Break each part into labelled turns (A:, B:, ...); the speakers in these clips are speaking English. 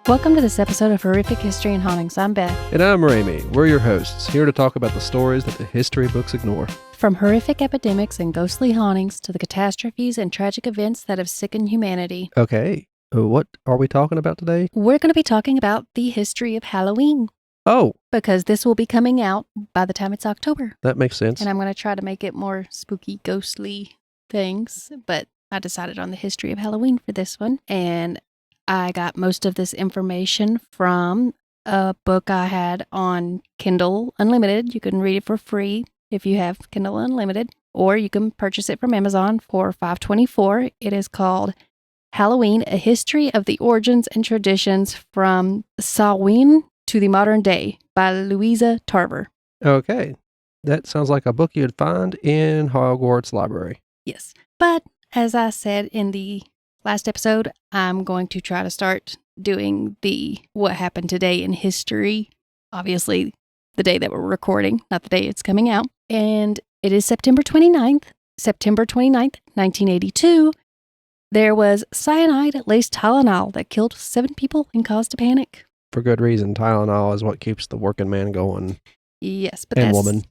A: Welcome to this episode of Horrific History and Hauntings. I'm Beth.
B: And I'm Ramey. We're your hosts, here to talk about the stories that the history books ignore.
A: From horrific epidemics and ghostly hauntings to the catastrophes and tragic events that have sickened humanity.
B: Okay, what are we talking about today?
A: We're going to be talking about the history of Halloween.
B: Oh,
A: because this will be coming out by the time it's October.
B: that makes sense.
A: And I'm going to try to make it more spooky, ghostly things. But I decided on the history of Halloween for this one. And I got most of this information from a book I had on Kindle Unlimited. You can read it for free if you have Kindle Unlimited, or you can purchase it from Amazon for $5.24. It is called Halloween, A History of the Origins and Traditions from Samhain to the Modern Day by Louisa Tarver.
B: Okay, that sounds like a book you'd find in Hogwarts Library.
A: Yes, but as I said in the last episode, I'm going to try to start doing the what happened today in history. Obviously, the day that we're recording, not the day it's coming out. And it is September 29th, 1982. There was cyanide-laced Tylenol that killed 7 people and caused a panic.
B: For good reason. Tylenol is what keeps the working man going.
A: Yes, but
B: and
A: that's
B: woman.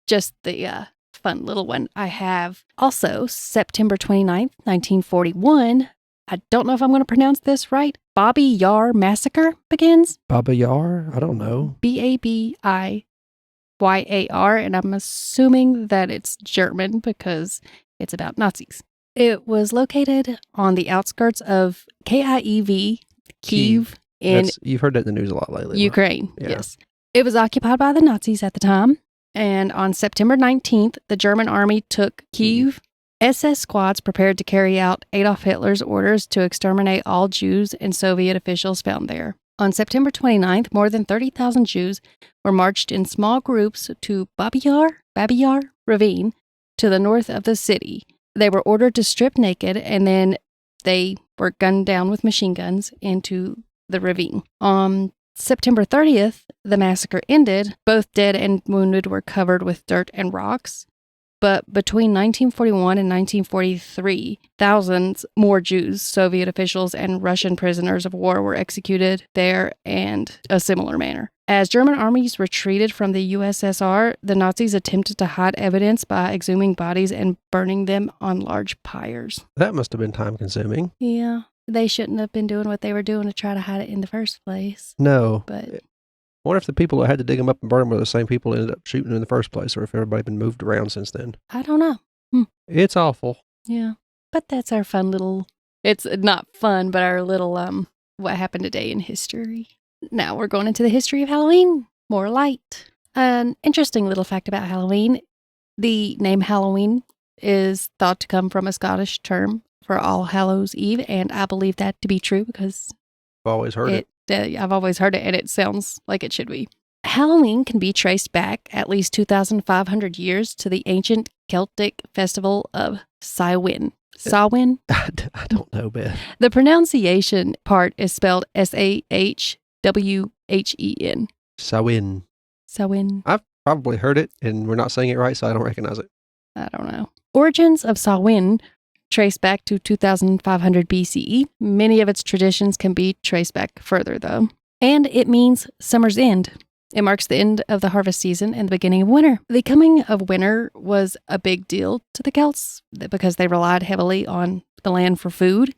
A: Just the fun little one. I have also September 29th, 1941. I don't know if I'm going to pronounce this right. Babi Yar Massacre begins.
B: Baba Yar? I don't know.
A: Babiyyar, and I'm assuming that it's German because it's about Nazis. It was located on the outskirts of Kyiv,
B: You've heard that in the news a lot lately.
A: Ukraine.
B: Yeah.
A: Yes. It was occupied by the Nazis at the time. And on September 19th, the German army took Kyiv. SS squads prepared to carry out Adolf Hitler's orders to exterminate all Jews and Soviet officials found there. On September 29th, more than 30,000 Jews were marched in small groups to Babi Yar Ravine to the north of the city. They were ordered to strip naked, and then they were gunned down with machine guns into the ravine. On September 30th, the massacre ended. Both dead and wounded were covered with dirt and rocks. But between 1941 and 1943, thousands more Jews, Soviet officials, and Russian prisoners of war were executed there and a similar manner. As German armies retreated from the USSR, the Nazis attempted to hide evidence by exhuming bodies and burning them on large pyres.
B: That must have been time-consuming.
A: Yeah. They shouldn't have been doing what they were doing to try to hide it in the first place.
B: No.
A: But
B: I wonder if the people that had to dig them up and burn them were the same people that ended up shooting in the first place, or if everybody been moved around since then.
A: I don't know.
B: It's awful.
A: Yeah. But that's our fun little, it's not fun, but our little, what happened today in history. Now we're going into the history of Halloween. More light. An interesting little fact about Halloween. The name Halloween is thought to come from a Scottish term for All Hallows Eve, and I believe that to be true because
B: I've always heard it.
A: I've always heard it, and it sounds like it should be. Halloween can be traced back at least 2,500 years to the ancient Celtic festival of Samhain. Samhain?
B: I don't know, Beth.
A: The pronunciation part is spelled Sahwhen.
B: Samhain.
A: Samhain.
B: I've probably heard it, and we're not saying it right, so I don't recognize it.
A: I don't know. Origins of Samhain trace back to 2500 BCE. Many of its traditions can be traced back further, though. And it means summer's end. It marks the end of the harvest season and the beginning of winter. The coming of winter was a big deal to the Celts because they relied heavily on the land for food,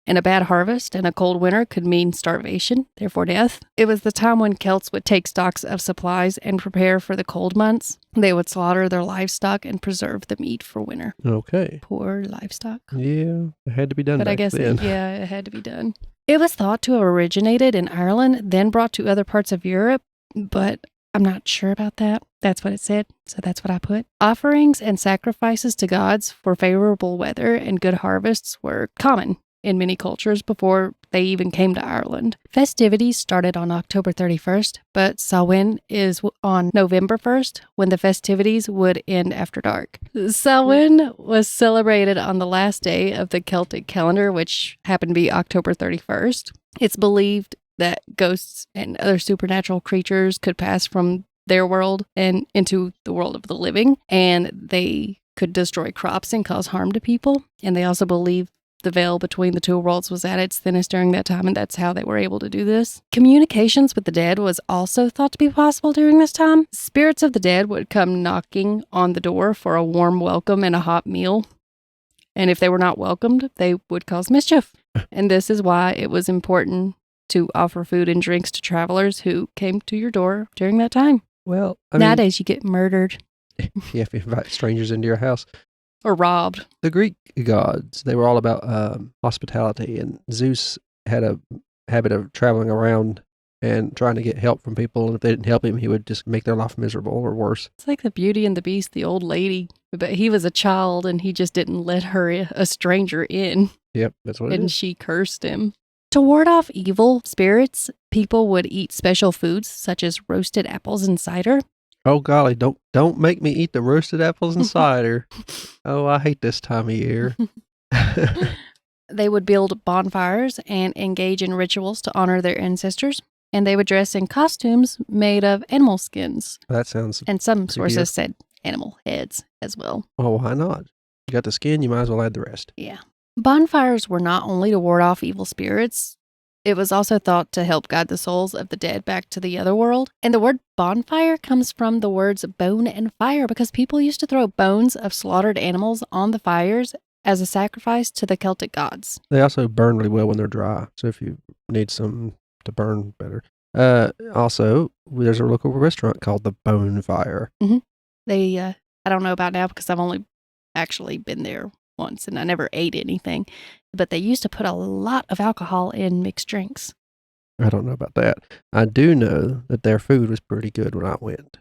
A: and a bad harvest and a cold winter could mean starvation, therefore death. It was the time when Celts would take stocks of supplies and prepare for the cold months. They would slaughter their livestock and preserve the meat for winter.
B: Okay.
A: Poor livestock.
B: Yeah, it had to be done
A: But
B: back
A: I guess,
B: then.
A: it had to be done. It was thought to have originated in Ireland, then brought to other parts of Europe, but I'm not sure about that. That's what it said, so that's what I put. Offerings and sacrifices to gods for favorable weather and good harvests were common in many cultures before they even came to Ireland. Festivities started on October 31st, but Samhain is on November 1st, when the festivities would end after dark. Samhain was celebrated on the last day of the Celtic calendar, which happened to be October 31st. It's believed that ghosts and other supernatural creatures could pass from their world and into the world of the living, and they could destroy crops and cause harm to people. And they also believe the veil between the two worlds was at its thinnest during that time, and that's how they were able to do this. Communications with the dead was also thought to be possible during this time. Spirits of the dead would come knocking on the door for a warm welcome and a hot meal. And if they were not welcomed, they would cause mischief. And this is why it was important to offer food and drinks to travelers who came to your door during that time.
B: Well,
A: Nowadays, you get murdered.
B: Yeah, if you invite strangers into your house.
A: Or robbed.
B: The Greek gods, they were all about hospitality, and Zeus had a habit of traveling around and trying to get help from people, and if they didn't help him, he would just make their life miserable or worse.
A: It's like the Beauty and the Beast, the old lady. But he was a child, and he just didn't let her, a stranger, in.
B: Yep, that's what it
A: And
B: is.
A: she cursed him. To ward off evil spirits, people would eat special foods such as roasted apples and cider.
B: Oh golly, don't make me eat the roasted apples and cider. Oh, I hate this time of year.
A: They would build bonfires and engage in rituals to honor their ancestors. And they would dress in costumes made of animal skins.
B: That sounds...
A: And some sources said animal heads as well.
B: Oh, why not? You got the skin, you might as well add the rest.
A: Yeah. Bonfires were not only to ward off evil spirits, it was also thought to help guide the souls of the dead back to the other world. And the word bonfire comes from the words bone and fire, because people used to throw bones of slaughtered animals on the fires as a sacrifice to the Celtic gods.
B: They also burn really well when they're dry. So if you need some to burn better. Also, there's a local restaurant called the Bonefire.
A: Mm-hmm. They, I don't know about now because I've only actually been there once and I never ate anything, but they used to put a lot of alcohol in mixed drinks.
B: I don't know about that. I do know that their food was pretty good when I went.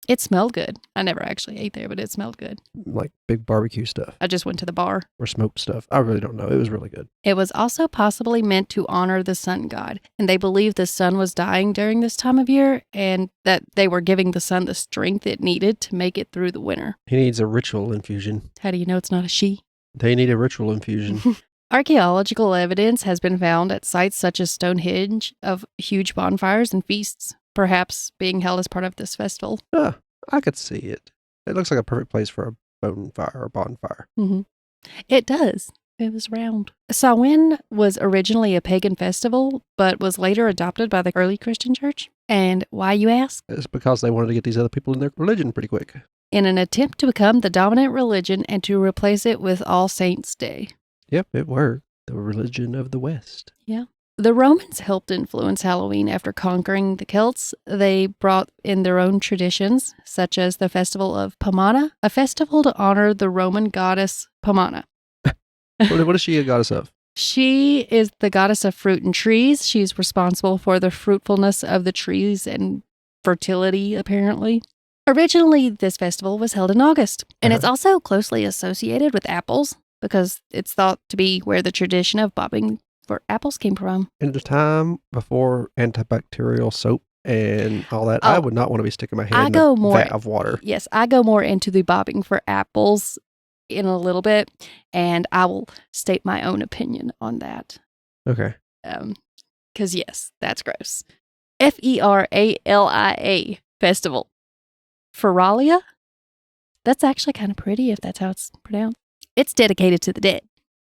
A: It smelled good. I never actually ate there, but it smelled good.
B: Like big barbecue stuff.
A: I just went to the bar.
B: Or smoked stuff. I really don't know. It was really good.
A: It was also possibly meant to honor the sun god, and they believed the sun was dying during this time of year, and that they were giving the sun the strength it needed to make it through the winter.
B: He needs a ritual infusion.
A: How do you know it's not a she?
B: They need a ritual infusion.
A: Archaeological evidence has been found at sites such as Stonehenge of huge bonfires and feasts, perhaps being held as part of this festival.
B: I could see it. It looks like a perfect place for a bonfire or bonfire.
A: Mm-hmm. It does. It was round. Samhain was originally a pagan festival, but was later adopted by the early Christian church. And why, you ask?
B: It's because they wanted to get these other people in their religion pretty quick.
A: In an attempt to become the dominant religion and to replace it with All Saints' Day.
B: Yep, it worked. The religion of the West.
A: Yeah. The Romans helped influence Halloween after conquering the Celts. They brought in their own traditions, such as the festival of Pomona, a festival to honor the Roman goddess Pomona.
B: What is she a goddess of?
A: She is the goddess of fruit and trees. She's responsible for the fruitfulness of the trees and fertility, apparently. Originally, this festival was held in August, and it's also closely associated with apples because it's thought to be where the tradition of bobbing for apples came from.
B: In the time before antibacterial soap and all that, I would not want to be sticking my hand in a vat of water.
A: Yes, I go more into the bobbing for apples in a little bit, and I will state my own opinion on that.
B: Okay.
A: Because, yes, that's gross. Feralia festival. Feralia? That's actually kind of pretty if that's how it's pronounced. It's dedicated to the dead.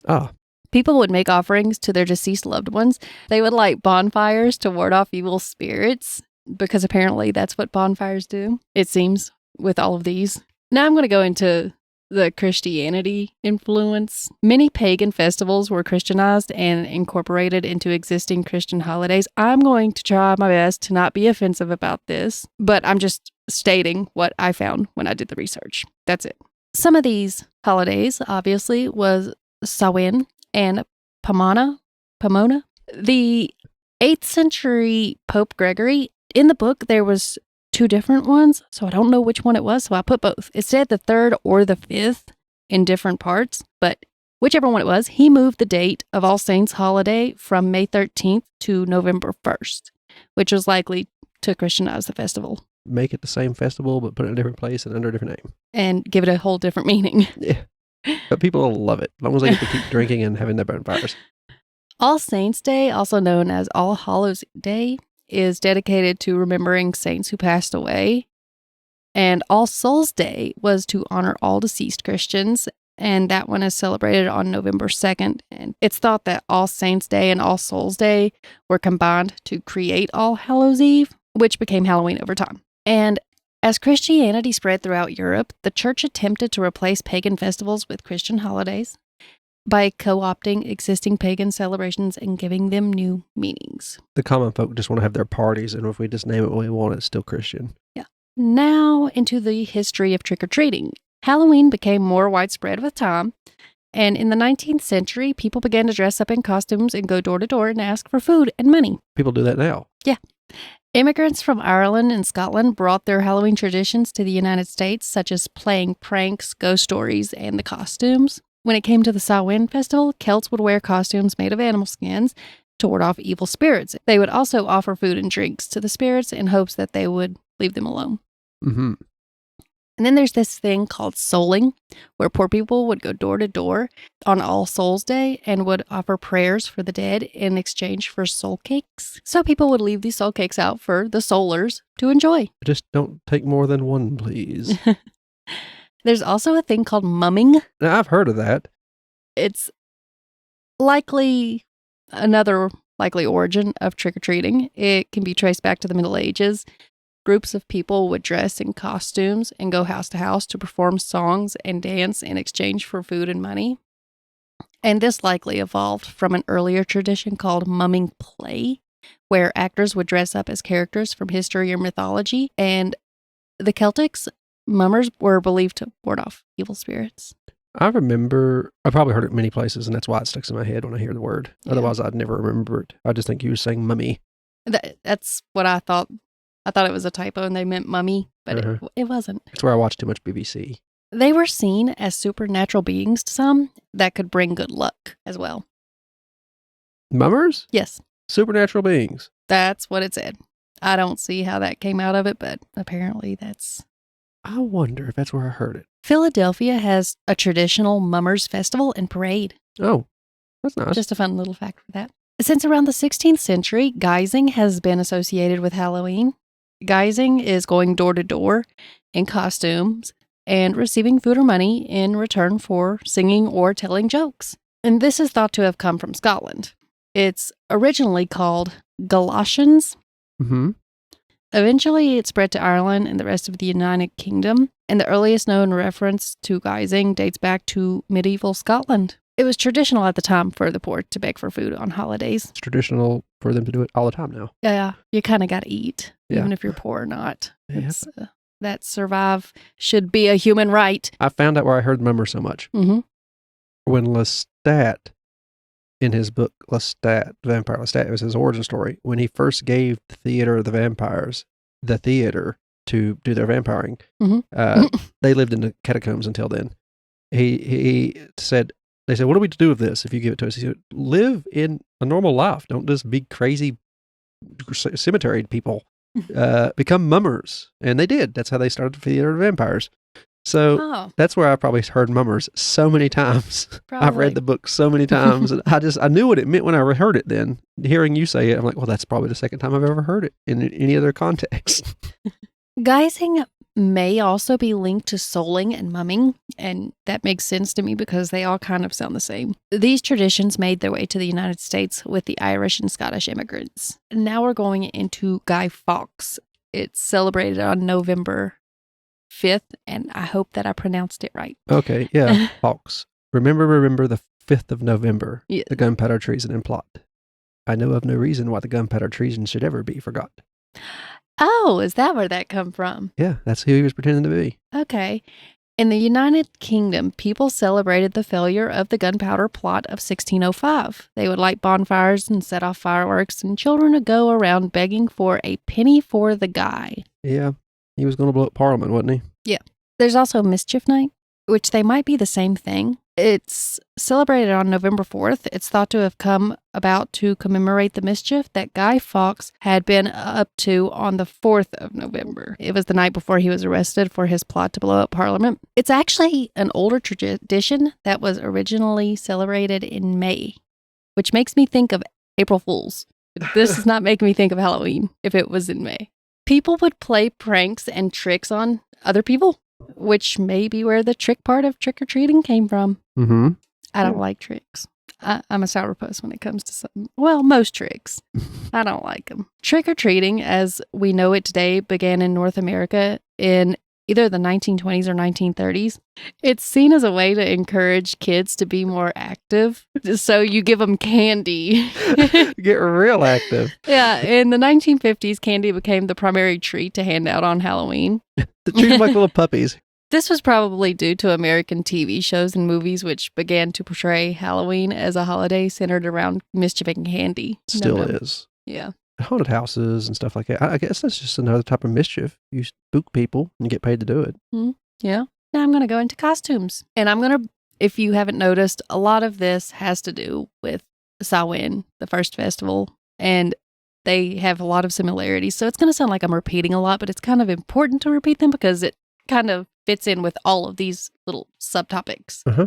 B: Oh.
A: People would make offerings to their deceased loved ones. They would light bonfires to ward off evil spirits, because apparently that's what bonfires do, it seems, with all of these. Now I'm going to go into the Christianity influence. Many pagan festivals were Christianized and incorporated into existing Christian holidays. I'm going to try my best to not be offensive about this, but I'm just stating what I found when I did the research. That's it. Some of these holidays, obviously, was Samhain and Pomona. The 8th century Pope Gregory, in the book, there was 2 different ones, so I don't know which one it was, so I put both. It said the 3rd or the 5th in different parts, but whichever one it was, he moved the date of All Saints holiday from May 13th to November 1st, which was likely to Christianize the festival.
B: Make it the same festival, but put it in a different place and under a different name.
A: And give it a whole different meaning.
B: Yeah. But people will love it, as long as they get to keep drinking and having their bonfires.
A: All Saints' Day, also known as All Hallows' Day, is dedicated to remembering saints who passed away. And All Souls' Day was to honor all deceased Christians. and that one is celebrated on November 2nd. And it's thought that All Saints' Day and All Souls' Day were combined to create All Hallows' Eve, which became Halloween over time. And as Christianity spread throughout Europe, the church attempted to replace pagan festivals with Christian holidays by co-opting existing pagan celebrations and giving them new meanings.
B: The common folk just want to have their parties, and if we just name it what we want, it's still Christian.
A: Yeah. Now into the history of trick-or-treating. Halloween became more widespread with time, and in the 19th century, people began to dress up in costumes and go door to door and ask for food and money.
B: People do that now.
A: Yeah. Immigrants from Ireland and Scotland brought their Halloween traditions to the United States, such as playing pranks, ghost stories, and the costumes. When it came to the Samhain festival, Celts would wear costumes made of animal skins to ward off evil spirits. They would also offer food and drinks to the spirits in hopes that they would leave them alone.
B: Mm-hmm.
A: And then there's this thing called souling, where poor people would go door to door on All Souls Day and would offer prayers for the dead in exchange for soul cakes. So people would leave these soul cakes out for the soulers to enjoy.
B: Just don't take more than one, please.
A: There's also a thing called mumming.
B: Now, I've heard of that.
A: It's likely another likely origin of trick-or-treating. It can be traced back to the Middle Ages. Groups of people would dress in costumes and go house to house to perform songs and dance in exchange for food and money. And this likely evolved from an earlier tradition called mumming play, where actors would dress up as characters from history or mythology. And the Celtics, mummers were believed to ward off evil spirits.
B: I remember, I probably heard it many places, and that's why it sticks in my head when I hear the word.
A: Yeah.
B: Otherwise, I'd never remember it. I just think you were saying mummy.
A: That's what I thought. I thought it was a typo and they meant mummy, but it wasn't.
B: That's where I watch too much BBC.
A: They were seen as supernatural beings to some that could bring good luck as well.
B: Mummers?
A: Yes.
B: Supernatural beings.
A: That's what it said. I don't see how that came out of it, but apparently that's...
B: I wonder if that's where I heard it.
A: Philadelphia has a traditional Mummers Festival and Parade.
B: Oh, that's nice.
A: Just a fun little fact for that. Since around the 16th century, guising has been associated with Halloween. Guising is going door to door in costumes and receiving food or money in return for singing or telling jokes. And this is thought to have come from Scotland. It's originally called Galatians.
B: Mm-hmm.
A: Eventually, it spread to Ireland and the rest of the United Kingdom, and the earliest known reference to guising dates back to medieval Scotland. It was traditional at the time for the poor to beg for food on holidays.
B: It's traditional for them to do it all the time now.
A: Yeah, you kind of got to eat,
B: Yeah.
A: even if you're poor or not.
B: Yeah.
A: That survive should be a human right.
B: I found out where I heard mummer so much.
A: Mm-hmm.
B: When Lestat, in his book Lestat, Vampire Lestat, it was his origin story. When he first gave the Theater of the Vampires the theater to do their vampiring, they lived in the catacombs until then. He said, they said, what are we to do with this if you give it to us? He said, live in a normal life. Don't just be crazy cemetery people. Become mummers. And they did. That's how they started the Theater of Vampires. So that's where I probably heard mummers so many times.
A: Probably.
B: I've read the book so many times. And I knew what it meant when I heard it then. Hearing you say it, I'm like, well, that's probably the second time I've ever heard it in any other context.
A: Guising may also be linked to souling and mumming, and that makes sense to me because they all kind of sound the same. These traditions made their way to the United States with the Irish and Scottish immigrants. Now we're going into Guy Fawkes. It's celebrated on November 5th, and I hope that I pronounced it right.
B: Okay, yeah, Fawkes. Remember the 5th of November,
A: Yeah.
B: the gunpowder treason and plot. I know of no reason why the gunpowder treason should ever be forgot.
A: Oh, is that where that come from?
B: Yeah, that's who he was pretending to be.
A: Okay. In the United Kingdom, people celebrated the failure of the gunpowder plot of 1605. They would light bonfires and set off fireworks, and children would go around begging for a penny for the guy.
B: Yeah, he was going to blow up Parliament, wasn't he?
A: Yeah. There's also Mischief Night, which they might be the same thing. It's celebrated on November 4th. It's thought to have come about to commemorate the mischief that Guy Fawkes had been up to on the 4th of November. It was the night before he was arrested for his plot to blow up Parliament. It's actually an older tradition that was originally celebrated in May, which makes me think of April Fools. This does not make me think of Halloween if it was in May. People would play pranks and tricks on other people which may be where the trick part of trick-or-treating came from.
B: Mm-hmm.
A: I don't like tricks. I'm a sourpuss when it comes to something. Well, most tricks. I don't like them. Trick-or-treating, as we know it today, began in North America in either the 1920s or 1930s. It's seen as a way to encourage kids to be more active. So you give them candy.
B: Get real active.
A: Yeah, in the 1950s, candy became the primary treat to hand out on Halloween.
B: Treat them like little puppies.
A: This was probably due to American TV shows and movies which began to portray Halloween as a holiday centered around mischief and candy.
B: Still is.
A: Yeah.
B: Haunted houses and stuff like that. I guess that's just another type of mischief. You spook people and you get paid to do it.
A: Yeah. Now I'm going to go into costumes. And I'm going to, if you haven't noticed, a lot of this has to do with Samhain, the first festival. And they have a lot of similarities. So it's going to sound like I'm repeating a lot, but it's kind of important to repeat them because it kind of fits in with all of these little subtopics.
B: Uh-huh.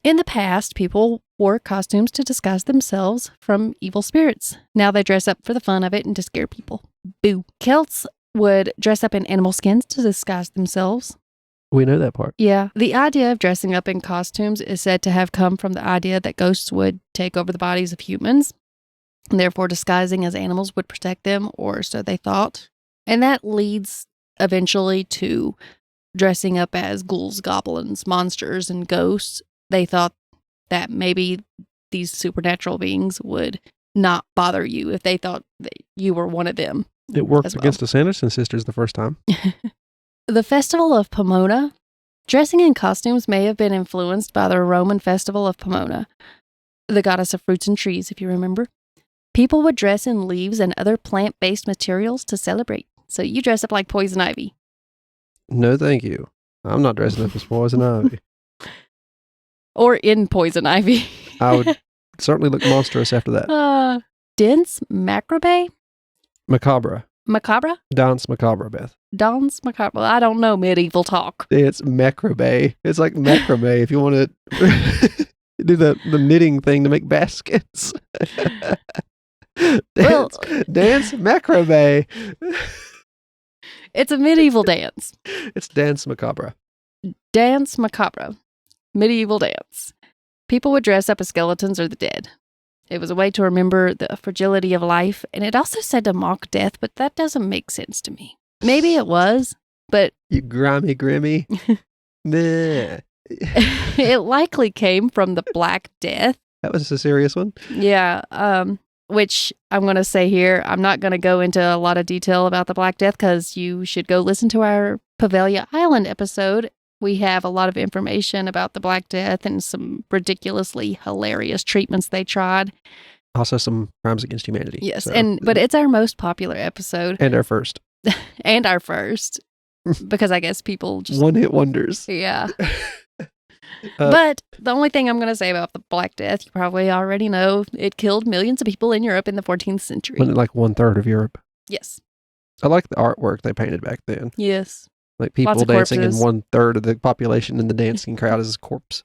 A: In the past, people wore costumes to disguise themselves from evil spirits. Now they dress up for the fun of it and to scare people. Boo. Celts would dress up in animal skins to disguise themselves.
B: We know that part.
A: Yeah. The idea of dressing up in costumes is said to have come from the idea that ghosts would take over the bodies of humans, and therefore disguising as animals would protect them, or so they thought. And that leads eventually to dressing up as ghouls, goblins, monsters, and ghosts. They thought that maybe these supernatural beings would not bother you if they thought that you were one of them.
B: It worked against the Sanderson sisters the first time.
A: The Festival of Pomona. Dressing in costumes may have been influenced by the Roman Festival of Pomona, the goddess of fruits and trees, if you remember. People would dress in leaves and other plant-based materials to celebrate. So you dress up like poison ivy.
B: No, thank you. I'm not dressing up as poison ivy.
A: Or in poison ivy.
B: I would certainly look monstrous after that.
A: Dense macabre?
B: Macabre.
A: Macabre?
B: Dance macabre, Beth.
A: Dance macabre. I don't know medieval talk.
B: It's macrame. It's like macrame if you want to do the knitting thing to make baskets. Dance macrame.
A: It's a medieval dance.
B: It's dance macabre.
A: Dance macabre. Medieval dance. People would dress up as skeletons or the dead. It was a way to remember the fragility of life, and it also said to mock death, but that doesn't make sense to me. Maybe it was, but...
B: You grimy grimmy. Nah.
A: It likely came from the Black Death.
B: That was a serious one.
A: Yeah, which I'm going to say here, I'm not going to go into a lot of detail about the Black Death because you should go listen to our Pavelia Island episode. We have a lot of information about the Black Death and some ridiculously hilarious treatments they tried.
B: Also some crimes against humanity.
A: Yes, so. But it's our most popular episode.
B: And our first.
A: And our first. Because I guess people just...
B: One-hit wonders.
A: Yeah. But the only thing I'm going to say about the Black Death, you probably already know, it killed millions of people in Europe in the 14th century.
B: Wasn't it like 1/3 of Europe?
A: Yes.
B: I like the artwork they painted back then.
A: Yes.
B: Like people dancing and 1/3 of the population in the dancing crowd is a corpse.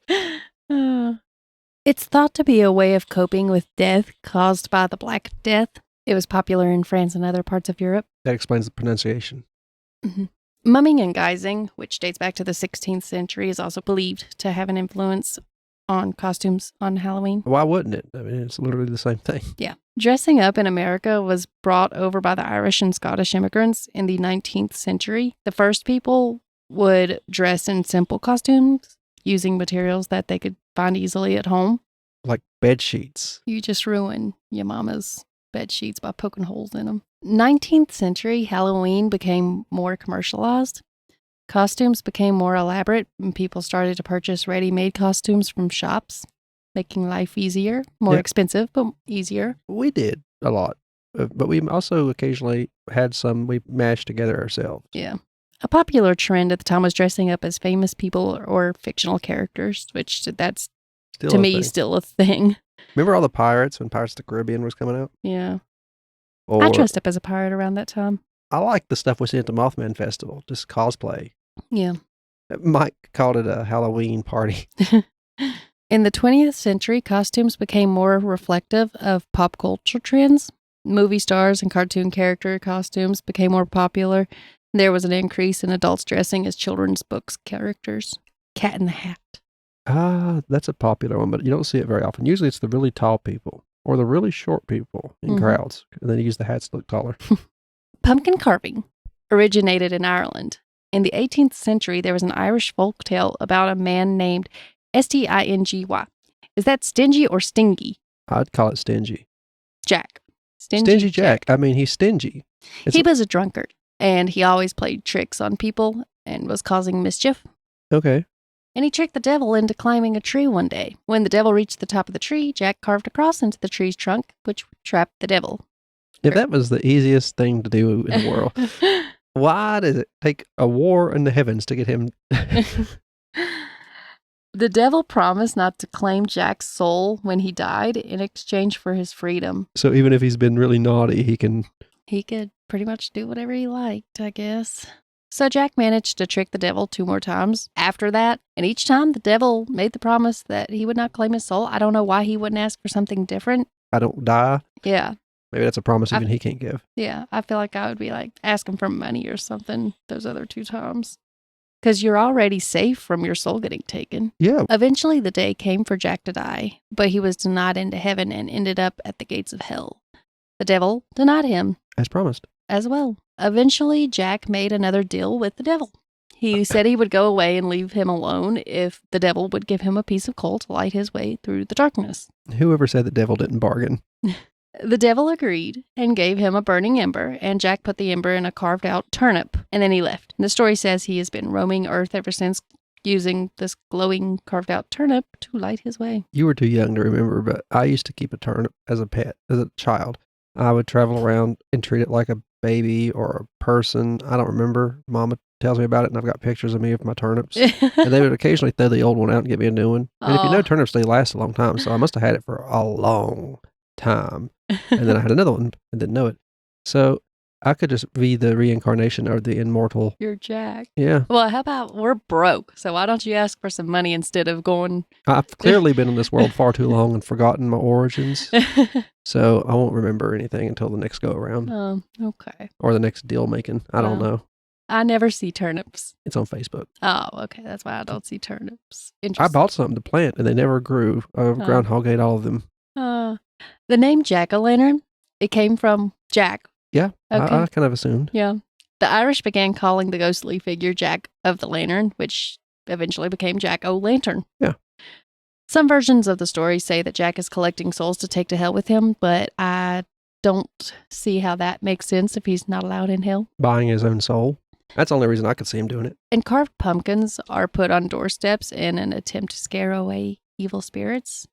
A: It's thought to be a way of coping with death caused by the Black Death. It was popular in France and other parts of Europe.
B: That explains the pronunciation.
A: Mm-hmm. Mumming and guising, which dates back to the 16th century, is also believed to have an influence on costumes on Halloween.
B: Why wouldn't it? I mean, it's literally the same thing.
A: Yeah. Dressing up in America was brought over by the Irish and Scottish immigrants in the 19th century. The first people would dress in simple costumes using materials that they could find easily at home.
B: Like bed sheets.
A: You just ruin your mama's bed sheets by poking holes in them. 19th century Halloween became more commercialized. Costumes became more elaborate and people started to purchase ready-made costumes from shops, making life easier, more expensive, but easier.
B: We did a lot, but we also occasionally had some we mashed together ourselves.
A: Yeah. A popular trend at the time was dressing up as famous people or fictional characters, which that's, still to me, still a thing.
B: Remember all the pirates when Pirates of the Caribbean was coming out?
A: Yeah. I dressed up as a pirate around that time.
B: I like the stuff we see at the Mothman Festival, just cosplay.
A: Yeah.
B: Mike called it a Halloween party.
A: In the 20th century, costumes became more reflective of pop culture trends. Movie stars and cartoon character costumes became more popular, There was an increase in adults dressing as children's books characters. Cat in the Hat.
B: That's a popular one, but you don't see it very often. Usually it's the really tall people or the really short people in crowds. And then you use the hats to look taller.
A: Pumpkin carving originated in Ireland. In the 18th century, there was an Irish folk tale about a man named Stingy. Is that stingy or stingy?
B: I'd call it stingy.
A: Jack.
B: Stingy Jack. I mean, he's stingy.
A: He was a drunkard, and he always played tricks on people and was causing mischief.
B: Okay.
A: And he tricked the devil into climbing a tree one day. When the devil reached the top of the tree, Jack carved a cross into the tree's trunk, which trapped the devil.
B: If that was the easiest thing to do in the world, why does it take a war in the heavens to get him?
A: The devil promised not to claim Jack's soul when he died in exchange for his freedom.
B: So even if he's been really naughty, he
A: could pretty much do whatever he liked, I guess. So Jack managed to trick the devil 2 more times after that, and each time the devil made the promise that he would not claim his soul. I don't know why he wouldn't ask for something different.
B: I don't die.
A: Yeah.
B: Maybe that's a promise even he can't give.
A: Yeah, I feel like I would be like asking for money or something those other 2 times. Because you're already safe from your soul getting taken.
B: Yeah.
A: Eventually the day came for Jack to die, but he was denied into heaven and ended up at the gates of hell. The devil denied him.
B: As promised.
A: As well. Eventually, Jack made another deal with the devil. He said he would go away and leave him alone if the devil would give him a piece of coal to light his way through the darkness.
B: Whoever said the devil didn't bargain?
A: The devil agreed and gave him a burning ember, and Jack put the ember in a carved-out turnip, and then he left. And the story says he has been roaming Earth ever since, using this glowing carved-out turnip to light his way.
B: You were too young to remember, but I used to keep a turnip as a pet, as a child. I would travel around and treat it like a baby or a person. I don't remember. Mama tells me about it, and I've got pictures of me with my turnips. And they would occasionally throw the old one out and get me a new one. And if you know turnips, they last a long time, so I must have had it for a long time. And then I had another one and didn't know it. So I could just be the reincarnation or the immortal.
A: You're Jack.
B: Yeah.
A: Well, how about we're broke, so why don't you ask for some money instead of going...
B: I've clearly been in this world far too long and forgotten my origins. So I won't remember anything until the next go around.
A: Okay.
B: Or the next deal making. I don't know.
A: I never see turnips.
B: It's on Facebook.
A: Oh, okay. That's why I don't see turnips.
B: I bought something to plant and they never grew. Groundhog ate all of them.
A: The name jack-o'-lantern, it came from Jack.
B: Yeah,
A: okay.
B: I kind of assumed.
A: Yeah. The Irish began calling the ghostly figure Jack of the Lantern, which eventually became Jack-o'-lantern.
B: Yeah.
A: Some versions of the story say that Jack is collecting souls to take to hell with him, but I don't see how that makes sense if he's not allowed in hell.
B: Buying his own soul. That's the only reason I could see him doing it.
A: And carved pumpkins are put on doorsteps in an attempt to scare away evil spirits.